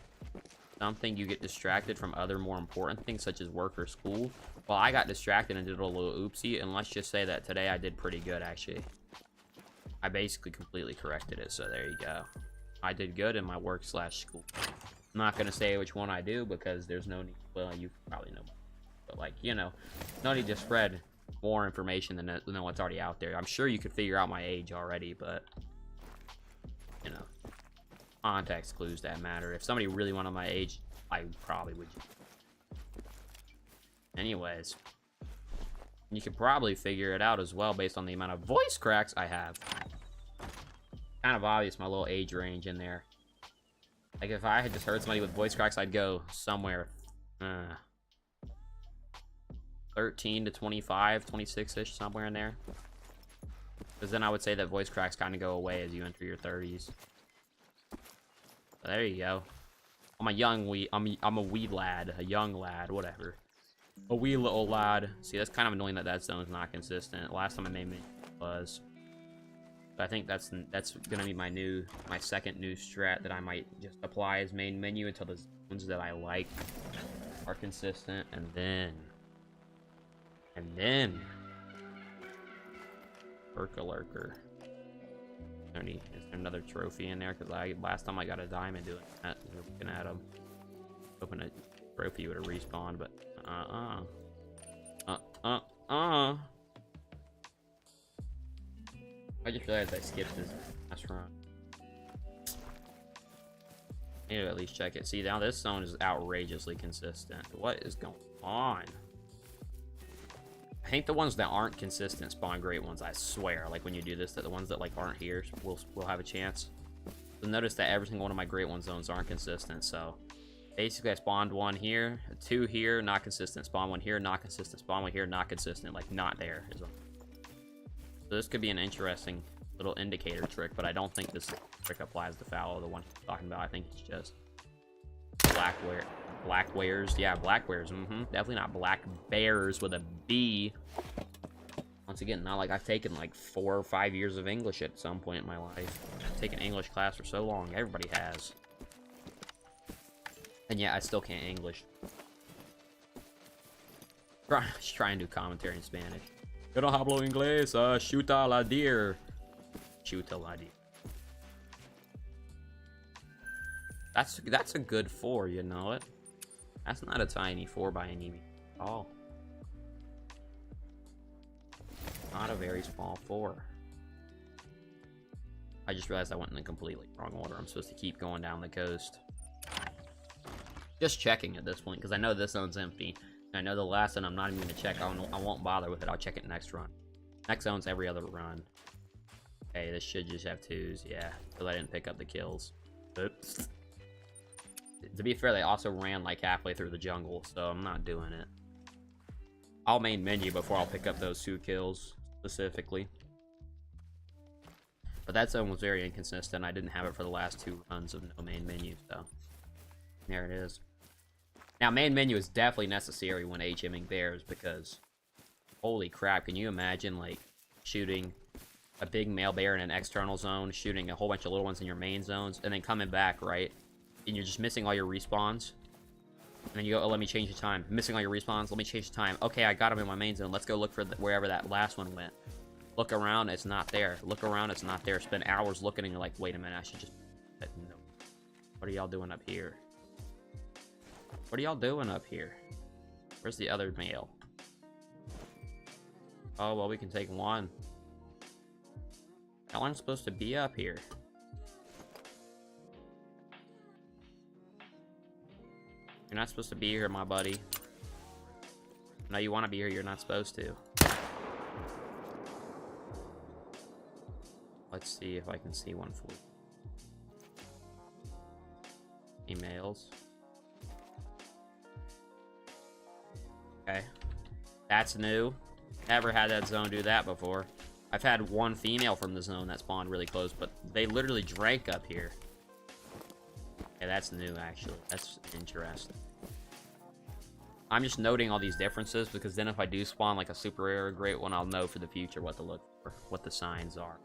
something, you get distracted from other more important things such as work or school. Well, I got distracted and did a little oopsie, and let's just say that today I did pretty good, actually. I basically completely corrected it, so there you go. I did good in my work/school. I'm not gonna say which one I do because there's no need. Well, you probably know, but like, you know, no need to spread more information than what's already out there. I'm sure you could figure out my age already, but you know, context clues that matter. If somebody really wanted my age, I probably would. Anyways, you could probably figure it out as well based on the amount of voice cracks I have. Kind of obvious my little age range in there. Like if I had just heard somebody with voice cracks, I'd go somewhere 13 to 25, 26-ish, somewhere in there. Because then I would say that voice cracks kind of go away as you enter your 30s. So there you go. I'm a young wee. I'm a wee lad, a young lad, whatever. A wee little lad. See, that's kind of annoying that zone's not consistent. Last time I made it was. But I think that's gonna be my second new strat that I might just apply as main menu until the zones that I like are consistent, and then lurker. Is there another trophy in there? Because last time I got a diamond doing that. Looking at him, hoping a trophy would have respawned, but I just realized I skipped this last run. I need to at least check it. See, now this zone is outrageously consistent. What is going on? I think the ones that aren't consistent spawn great ones, I swear. Like when you do this, that the ones that like aren't here will have a chance. You'll notice that every single one of my great one zones aren't consistent. So basically I spawned 1 here, 2 here, not consistent. Spawn 1 here, not consistent. Spawn 1 here, not consistent. Like not there. So this could be an interesting little indicator trick, but I don't think this trick applies to Fallow, the one I'm talking about. I think it's just black wares. Yeah, black wares. Definitely not black bears with a B. Once again, not like I've taken like 4 or 5 years of English at some point in my life. I've taken English class for so long. Everybody has. And yeah, I still can't English. Just try and do commentary in Spanish. Yo no hablo inglés. Chuta la deer. Chuta la deer. That's a good 4, you know it. That's not a tiny 4 by any means at all. Not a very small 4. I just realized I went in the completely wrong order. I'm supposed to keep going down the coast. Just checking at this point, because I know this zone's empty. I know the last one I'm not even going to check. I won't bother with it. I'll check it next run. Next zone's every other run. Okay, this should just have 2s. Yeah, because I didn't pick up the kills. Oops. To be fair, they also ran like halfway through the jungle, so I'm not doing it. I'll main menu before I'll pick up those 2 kills specifically. But that zone was very inconsistent. I didn't have it for the last 2 runs of no main menu, so there it is. Now, main menu is definitely necessary when HMing bears because Holy crap, can you imagine, like, shooting a big male bear in an external zone, shooting a whole bunch of little ones in your main zones, and then coming back, right? And you're just missing all your respawns. And then you go, oh, let me change the time. Missing all your respawns, let me change the time. Okay, I got him in my main zone. Let's go look for wherever that last one went. Look around, it's not there. Look around, it's not there. Spend hours looking, and you're like, wait a minute, I should just... No. What are y'all doing up here? What are y'all doing up here? Where's the other male? Oh, well, we can take one. That one's supposed to be up here. You're not supposed to be here, my buddy. No, you want to be here, you're not supposed to. Let's see if I can see one for you. Emails. Okay. That's new. Never had that zone do that before. I've had one female from the zone that spawned really close, but they literally drank up here. Yeah, that's new, actually. That's interesting. I'm just noting all these differences, because then if I do spawn like a super rare or great one, I'll know for the future what to look for, what the signs are.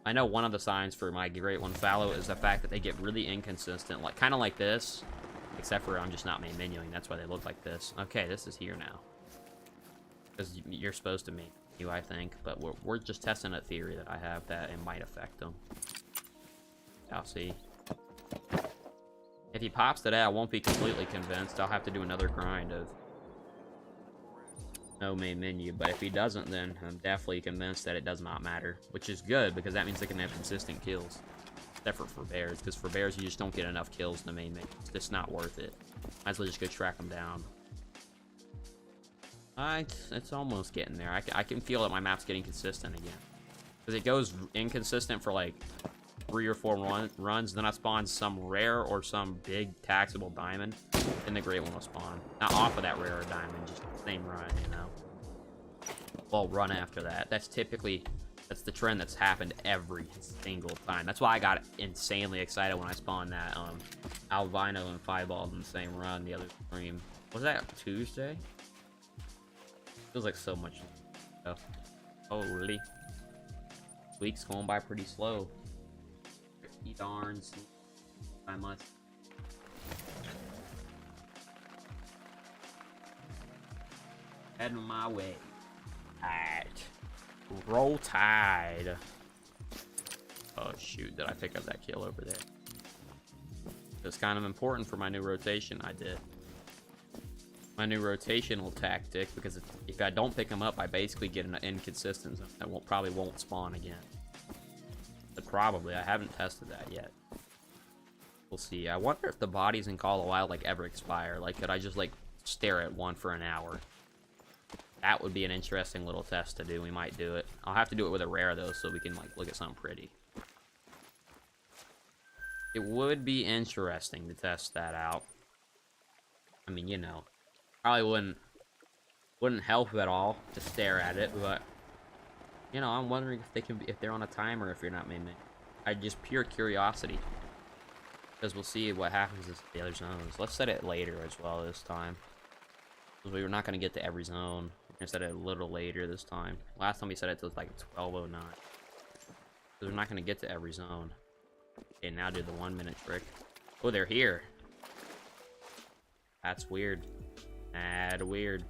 I know one of the signs for my great one, Fallow, is the fact that they get really inconsistent, like kind of like this, except for I'm just not main menuing. That's why they look like this. Okay, this is here now. Because you're supposed to meet you, I think, but we're just testing a theory that I have that it might affect them. I'll see. If he pops today, I won't be completely convinced. I'll have to do another grind of no main menu, but if he doesn't, then I'm definitely convinced that it does not matter, which is good, because that means they can have consistent kills. Except for bears, because for bears, you just don't get enough kills in the main menu. It's just not worth it. Might as well just go track them down. It's almost getting there. I can feel that my map's getting consistent again. Because it goes inconsistent for like 3 or 4 runs, then I spawn some rare or some big taxable diamond, and the great one will spawn. Not off of that rare diamond, just the same run, you know? Well, run after that. That's the trend that's happened every single time. That's why I got insanely excited when I spawned that albino and 5-ball in the same run the other stream. Was that Tuesday? Feels like so much stuff. Holy. Week's going by pretty slow. Pretty darn slow. I must. Heading my way. Alright. Roll Tide. Oh shoot, did I pick up that kill over there? It's kind of important for my new rotation I did. My new rotational tactic, because if I don't pick them up, I basically get an inconsistent zone that probably won't spawn again. But probably, I haven't tested that yet. We'll see. I wonder if the bodies in Call of Wild like ever expire. Like, could I just like stare at one for an hour? That would be an interesting little test to do. We might do it. I'll have to do it with a rare though, so we can like look at something pretty. It would be interesting to test that out. I mean, you know, probably wouldn't help at all to stare at it, but you know, I'm wondering if they can be, if they're on a timer if you're not main. I just pure curiosity, because we'll see what happens with the other zones. Let's set it later as well this time, because we were not going to get to every zone. We're going to set it a little later this time. Last time we set it to like 12:09, because we're not going to get to every zone. Okay, now do the 1-minute trick. Oh, they're here. That's weird. Mad weird.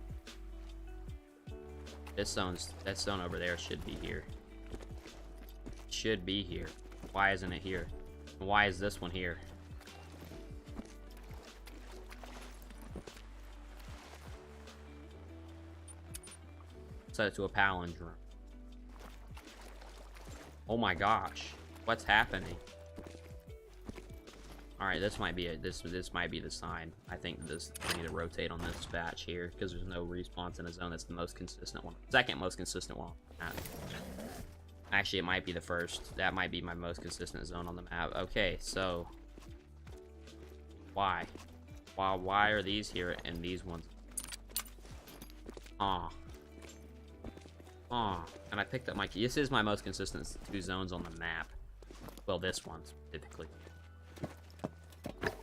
That zone over there should be here. Should be here. Why isn't it here? Why is this one here? Set it to a palindrome. Oh my gosh. What's happening? Alright, this might be it. This might be the sign. I think I need to rotate on this batch here, because there's no respawns in a zone. That's the most consistent one. Second most consistent one on the map. Actually, it might be the first. That might be my most consistent zone on the map. Okay, so why are these here and these ones? And I picked up my key. This is my most consistent 2 zones on the map. Well, this one specifically.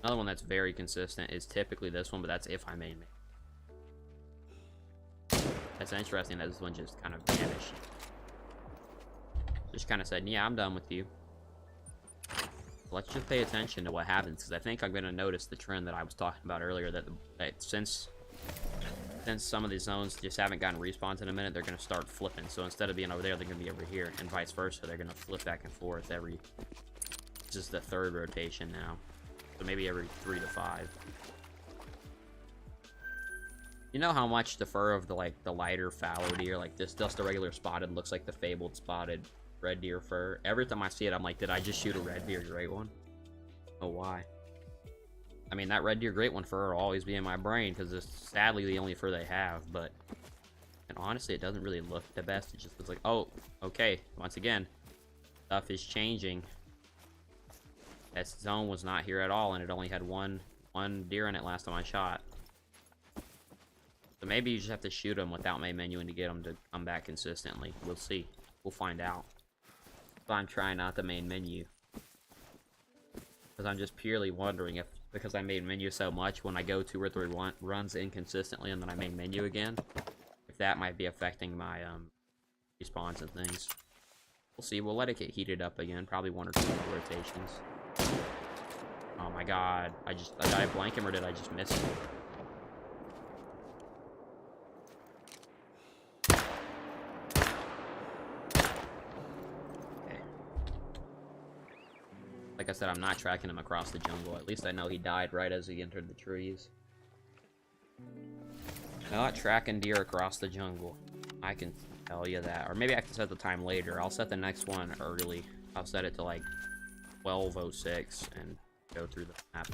Another one that's very consistent is typically this one, but that's if I main. It's interesting that this one just kind of vanished. Just kind of said, yeah, I'm done with you. Let's just pay attention to what happens, because I think I'm going to notice the trend that I was talking about earlier, that since some of these zones just haven't gotten respawns in a minute, they're going to start flipping. So instead of being over there, they're going to be over here, and vice versa. They're going to flip back and forth every... This is the 3rd rotation now. So maybe every 3 to 5. You know how much the fur of the lighter fallow deer, like this, just a regular spotted, looks like the fabled spotted red deer fur? Every time I see it, I'm like, did I just shoot a red deer great one? Oh, why? I mean, that red deer great one fur will always be in my brain, because it's sadly the only fur they have, but... And honestly, it doesn't really look the best. It just looks like, oh, okay, once again, stuff is changing. That zone was not here at all, and it only had one deer in it last time I shot. So maybe you just have to shoot them without main menuing to get them to come back consistently. We'll see. We'll find out. But I'm trying not to main menu. Because I'm just purely wondering if, because I main menu so much, when I go 2 or 3 runs inconsistently and then I main menu again, if that might be affecting my respawns and things. We'll see. We'll let it get heated up again. Probably 1 or 2 more rotations. Oh my god. Did I blank him or did I just miss him? Like I said, I'm not tracking him across the jungle. At least I know he died right as he entered the trees. Not tracking deer across the jungle. I can tell you that. Or maybe I can set the time later. I'll set the next one early. I'll set it to like 12:06 and go through the map.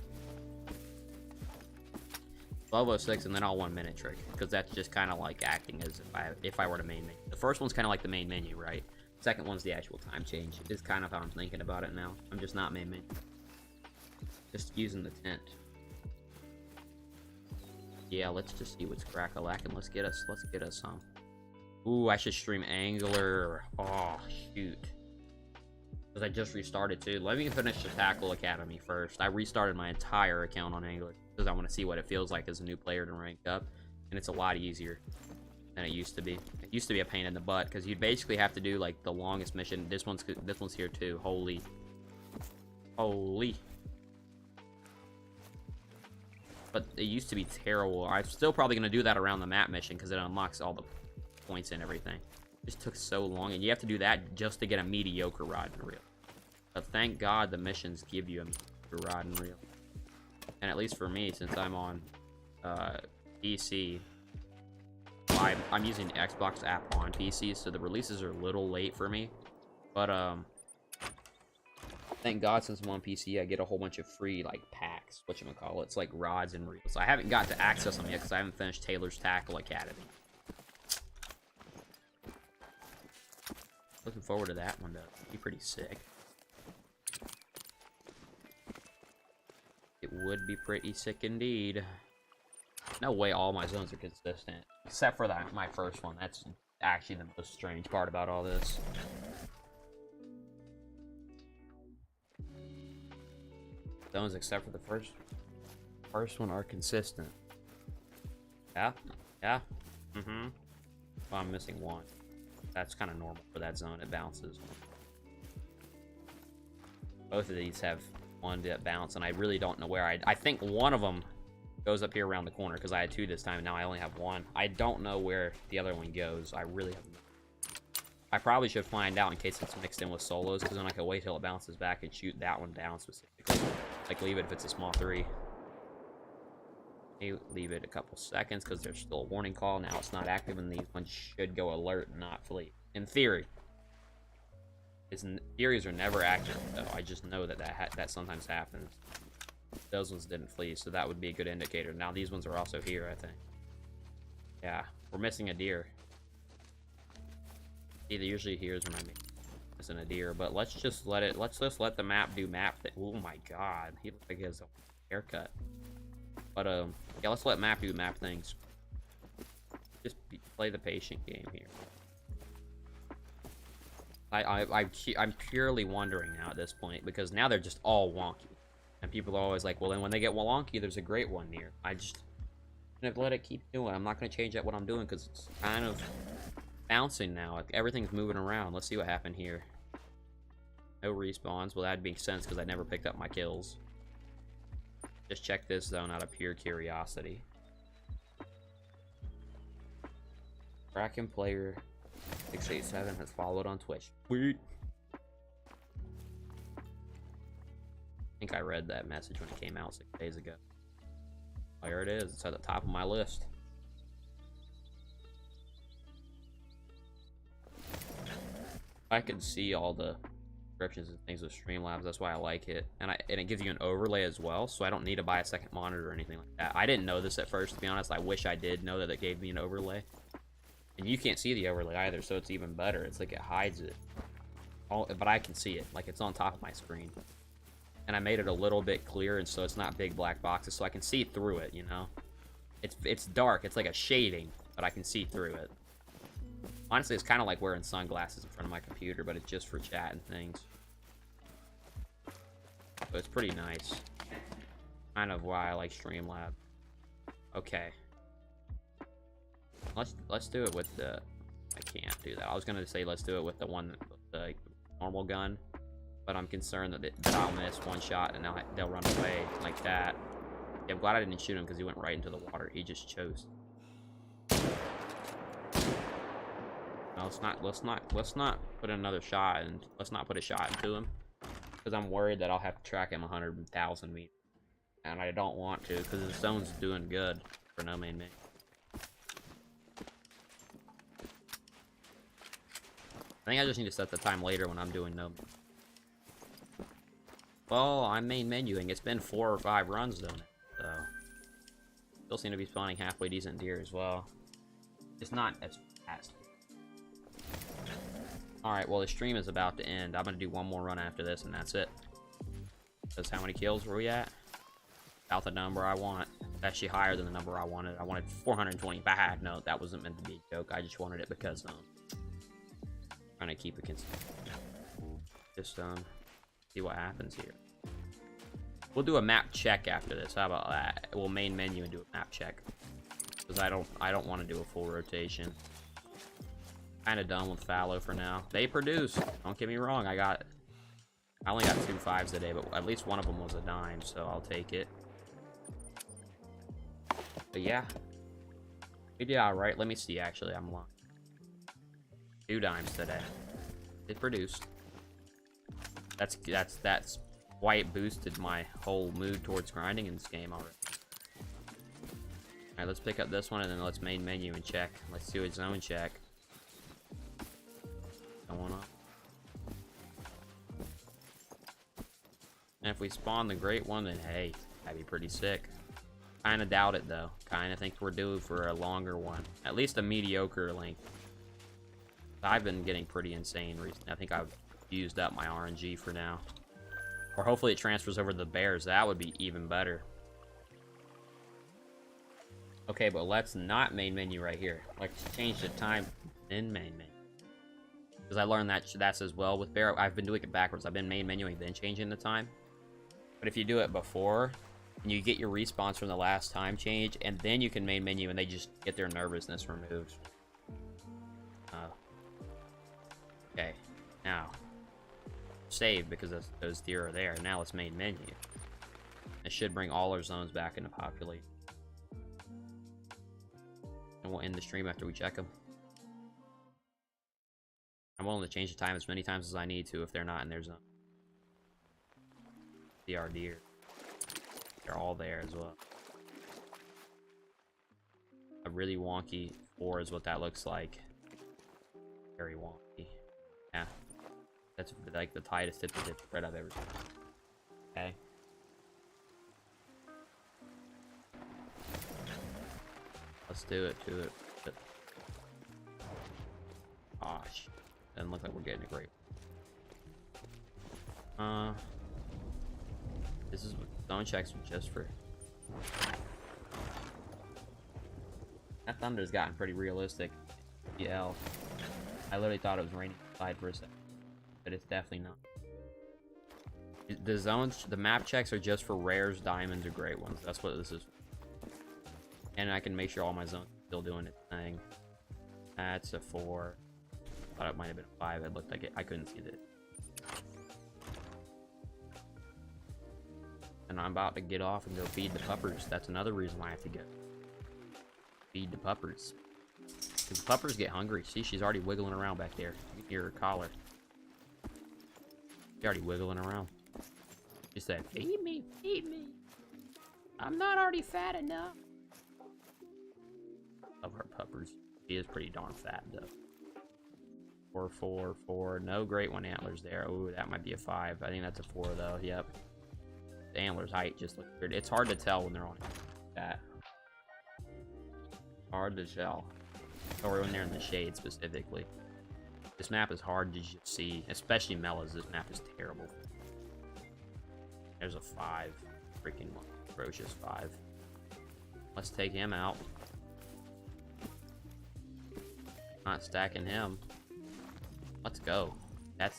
12:06 and then I'll 1 minute trick. Because that's just kind of like acting as if I were to main menu. The first one's kind of like the main menu, right? Second one's the actual time change. It's kind of how I'm thinking about it now. I'm just not main menu. Just using the tent. Yeah, let's just see what's crack-a-lackin'. Let's get us some. Ooh, I should stream Angler. Oh, shoot. Because I just restarted too. Let me finish the Tackle Academy first. I restarted my entire account on Angler because I want to see what it feels like as a new player to rank up. And it's a lot easier than it used to be. It used to be a pain in the butt because you'd basically have to do like the longest mission. This one's here too. Holy. But it used to be terrible. I'm still probably gonna do that around the map mission because it unlocks all the points and everything. It just took so long, and you have to do that just to get a mediocre rod and reel. But thank God the missions give you a mediocre rod and reel. And at least for me, since I'm on PC. I'm using the Xbox app on PC, so the releases are a little late for me. But thank God since I'm on PC, I get a whole bunch of free like packs, whatchamacallit. It's like rods and reels. I haven't got to access them yet because I haven't finished Taylor's Tackle Academy. Looking forward to that one though. It'd be pretty sick. It would be pretty sick indeed. No way all my zones are consistent. Except for my first one. That's actually the most strange part about all this. Zones except for the first one are consistent. Yeah? Yeah? Mm-hmm. Well, I'm missing one. That's kind of normal for that zone. It bounces. Both of these have one that bounce, and I really don't know where. I think one of them goes up here around the corner because I had 2 this time, and now I only have 1. I don't know where the other one goes. I really have no. I probably should find out in case it's mixed in with solos, because then I can wait till it bounces back and shoot that one down specifically. Like, leave it if it's a small 3. Leave it a couple seconds because there's still a warning call. Now it's not active, and these ones should go alert and not flee. In theory. Theories are never accurate, though. I just know that sometimes happens. Those ones didn't flee, so that would be a good indicator. Now these ones are also here, I think. Yeah, we're missing a deer. Either usually here is when I'm missing a deer, but let's just let the map do map thing. Oh my god, he looks like he has a haircut. But yeah, let's let map do map things. Just play the patient game here. I'm purely wondering now at this point, because now they're just all wonky. And people are always like, well, then when they get wonky, there's a great one near. And let it keep doing. I'm not going to change up what I'm doing because it's kind of bouncing now. Like, everything's moving around. Let's see what happened here. No respawns. Well, that'd make sense because I never picked up my kills. Just check this zone out of pure curiosity. Kraken player 687 has followed on Twitch. Sweet. I think I read that message when it came out 6 days ago. There it is. It's at the top of my list. I can see all the descriptions and things with Streamlabs. That's why I like it. And it gives you an overlay as well, so I don't need to buy a second monitor or anything like that. I didn't know this at first, to be honest. I wish I did know that it gave me an overlay. And you can't see the overlay either, so it's even better. It's like it hides it. But I can see it. Like, it's on top of my screen. And I made it a little bit clearer, and so it's not big black boxes, so I can see through it, you know? It's dark. It's like a shading, but I can see through it. Honestly, it's kind of like wearing sunglasses in front of my computer, but it's just for chat and things. So it's pretty nice. Kind of why I like Streamlabs. Okay. Let's do it with the... I can't do that. I was gonna say let's do it with the one, the normal gun, but I'm concerned that I'll miss one shot and they'll run away like that. Yeah, I'm glad I didn't shoot him because he went right into the water. He just chose. No, let's not put another shot, and let's not put a shot into him because I'm worried that I'll have to track him 100,000 meters, and I don't want to because the zone's doing good for no main main. I think I just need to set the time later when I'm doing no. Well, I'm main menuing. It's been 4 or 5 runs though, so still seem to be spawning halfway decent deer as well. It's not as fast. Alright, well the stream is about to end. I'm gonna do one more run after this and that's it. Because how many kills were we at? About the number I want. It's actually higher than the number I wanted. I wanted 425. No, that wasn't meant to be a joke. I just wanted it because trying to keep it consistent. Just see what happens here. We'll do a map check after this. How about that? We'll main menu and do a map check. Because I don't want to do a full rotation. Kind of done with Fallow for now. They produce. Don't get me wrong. I only got 2 5s today, but at least one of them was a dime, so I'll take it. But yeah, we did all right. Let me see. Actually, I'm lying. 2 dimes today. It produced. That's why it boosted my whole mood towards grinding in this game already. All right, let's pick up this one and then let's main menu and check. Let's do a zone check. Going on. And if we spawn the great one, then hey, that'd be pretty sick. Kinda doubt it though. Kinda think we're due for a longer one. At least a mediocre length. I've been getting pretty insane recently. I think I've used up my RNG for now. Or hopefully it transfers over to the bears. That would be even better. Okay, but let's not main menu right here. Let's change the time in main menu. Because I learned that's as well with bear. I've been doing it backwards. I've been main menuing, then changing the time. But if you do it before, and you get your respawns from the last time change, and then you can main menu and they just get their nervousness removed. Okay, now save because those deer are there. Now let's main menu. It should bring all our zones back into population. And we'll end the stream after we check them. I'm willing to change the time as many times as I need to if they're not in their zone. See our deer. They're all there as well. A really wonky 4 is what that looks like. Very wonky. Yeah. That's like the tightest tip to spread I've ever seen. Okay. Let's do it, Gosh. Doesn't look like we're getting a great. This is zone checks just for. That thunder's gotten pretty realistic. Yeah. I literally thought it was raining outside for a second, but it's definitely not. The zones, the map checks are just for rares, diamonds, or great ones. That's what this is. And I can make sure all my zones are still doing its thing. That's a 4. Thought it might have been a 5. It looked like it. I couldn't see it. And I'm about to get off and go feed the puppers. That's another reason why I have to go feed the puppers. Because the puppers get hungry. See, she's already wiggling around back there. You can hear her collar. She's already wiggling around. She said, feed me, feed me. I'm not already fat enough. Love her puppers. She is pretty darn fat, though. 4, 4, 4. No great one antlers there. Ooh, that might be a 5. I think that's a 4, though. Yep. The antler's height just looks weird. It's hard to tell when they're on that. Hard to tell. Or when they're in the shade, specifically. This map is hard to just see. Especially Mella's. This map is terrible. There's a 5. Freaking atrocious 5. Let's take him out. Not stacking him. Let's go. That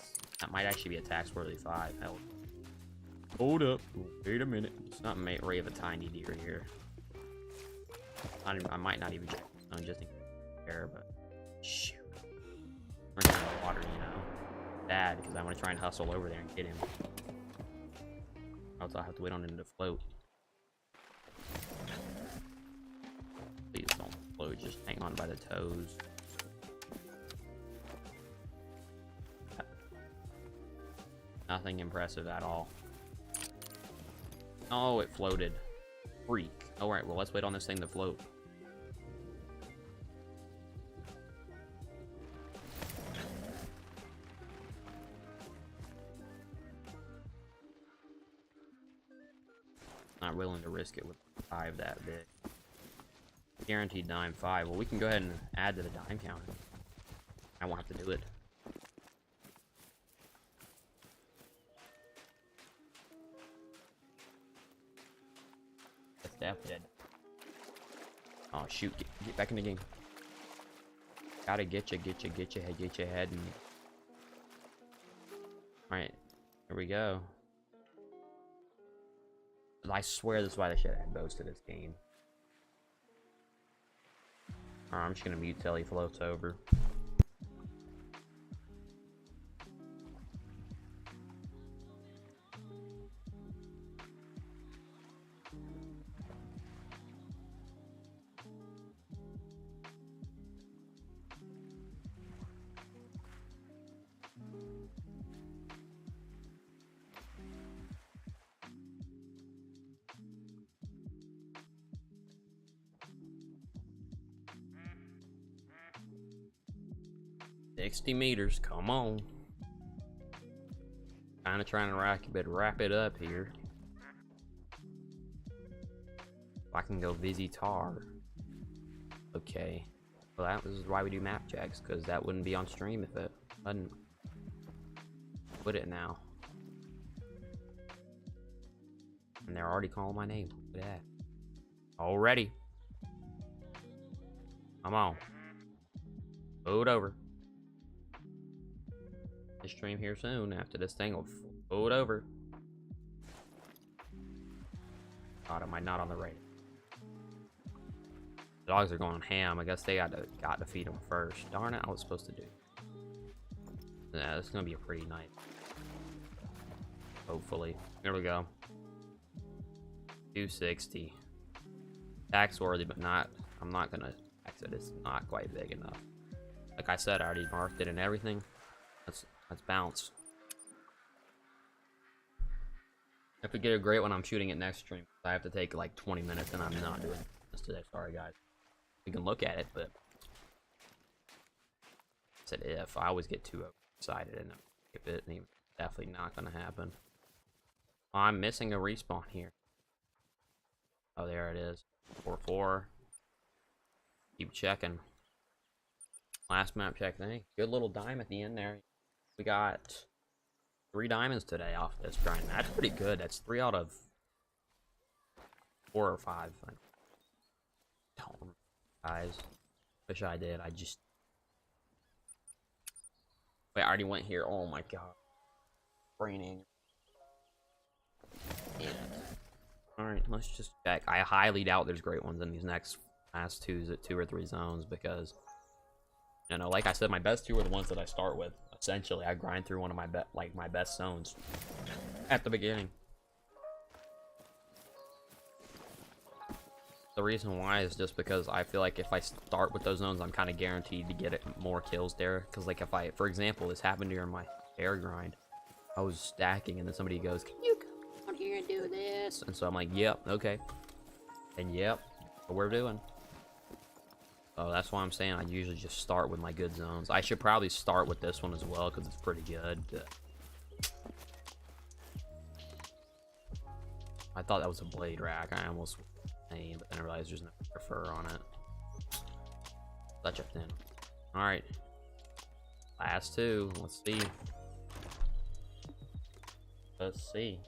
might actually be a tax-worthy 5. Hell. Hold up. Wait a minute. It's not Ray of a tiny deer here. I might not even check just in care, but shoot. We're in the water, you know. Bad, because I want to try and hustle over there and get him. Else I'll have to wait on him to float. Please don't float, just hang on by the toes. Nothing impressive at all. Oh, it floated. Freak. Alright, well, let's wait on this thing to float. Not willing to risk it with 5 that big. Guaranteed dime 5. Well, we can go ahead and add to the dime counter. I won't have to do it. Dead. Oh shoot, get back in the game. Gotta get your head and... Alright, here we go. I swear this is why they should add bows to this game. Alright, I'm just gonna mute till he floats over. $60 meters, come on. Kind of trying to wrap it up here. If I can go Vizzy Tar. Okay. Well, this is why we do map checks, because that wouldn't be on stream if it wasn't. Put it now. And they're already calling my name. Look at that. Already. Come on. Load over. Stream here soon after this thing will float over. God, am I not on the right? The dogs are going ham. I guess they got to feed them first. Darn it, I was supposed to do. Yeah, this is gonna be a pretty night. Hopefully. There we go. 260. Tax worthy, but not. I'm not gonna tax it. It's not quite big enough. Like I said, I already marked it and everything. Let's bounce. If we get a great one, I'm shooting it next stream. I have to take like 20 minutes, and I'm not doing this today. Sorry, guys. We can look at it, but I said if. I always get too excited and skip it, and definitely not gonna happen. Oh, I'm missing a respawn here. Oh, there it is. 4-4. Keep checking. Last map check thing. Good little dime at the end there. We got 3 diamonds today off this grind. That's pretty good. That's 3 out of 4 or 5. I don't remember, guys. Wish I did. I just... Wait, I already went here. Oh my god. Braining. Alright, let's just check. I highly doubt there's great ones in these next last two or three zones, because, you know, like I said, my best two are the ones that I start with. Essentially, I grind through one of my best zones at the beginning. The reason why is just because I feel like if I start with those zones, I'm kind of guaranteed to get more kills there. Because, like, if I, for example, this happened during my air grind, I was stacking, and then somebody goes, "Can you come out here and do this?" And so I'm like, "Yep, okay." And yep, what we're doing. So that's why I'm saying I usually just start with my good zones. I should probably start with this one as well, because it's pretty good. I thought that was a blade rack. I almost named, but then I realized there's no fur on it. Such a thin. Alright. Last two. Let's see. Let's see.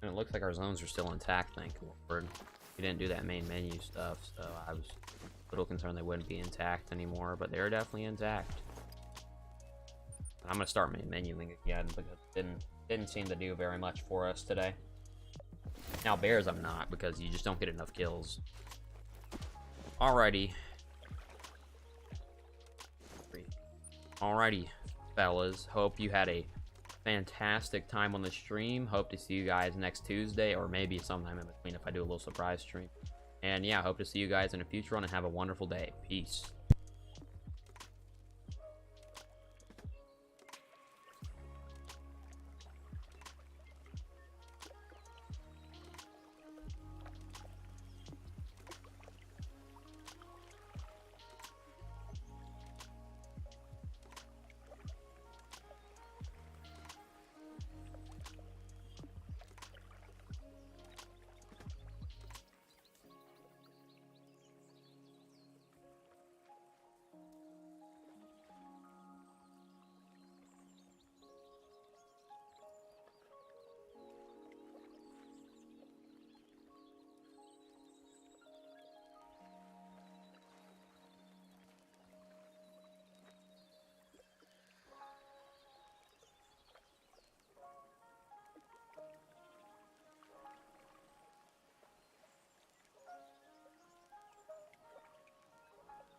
And it looks like our zones are still intact, thank Lord. We didn't do that main menu stuff, so I was a little concerned they wouldn't be intact anymore, but they're definitely intact. I'm gonna start main menuing again because it didn't seem to do very much for us today. Now bears I'm not, because you just don't get enough kills. Alrighty. Alrighty, fellas. Hope you had a fantastic time on the stream. Hope to see you guys next Tuesday, or maybe sometime in between if I do a little surprise stream. And yeah, hope to see you guys in a future one, and have a wonderful day. Peace.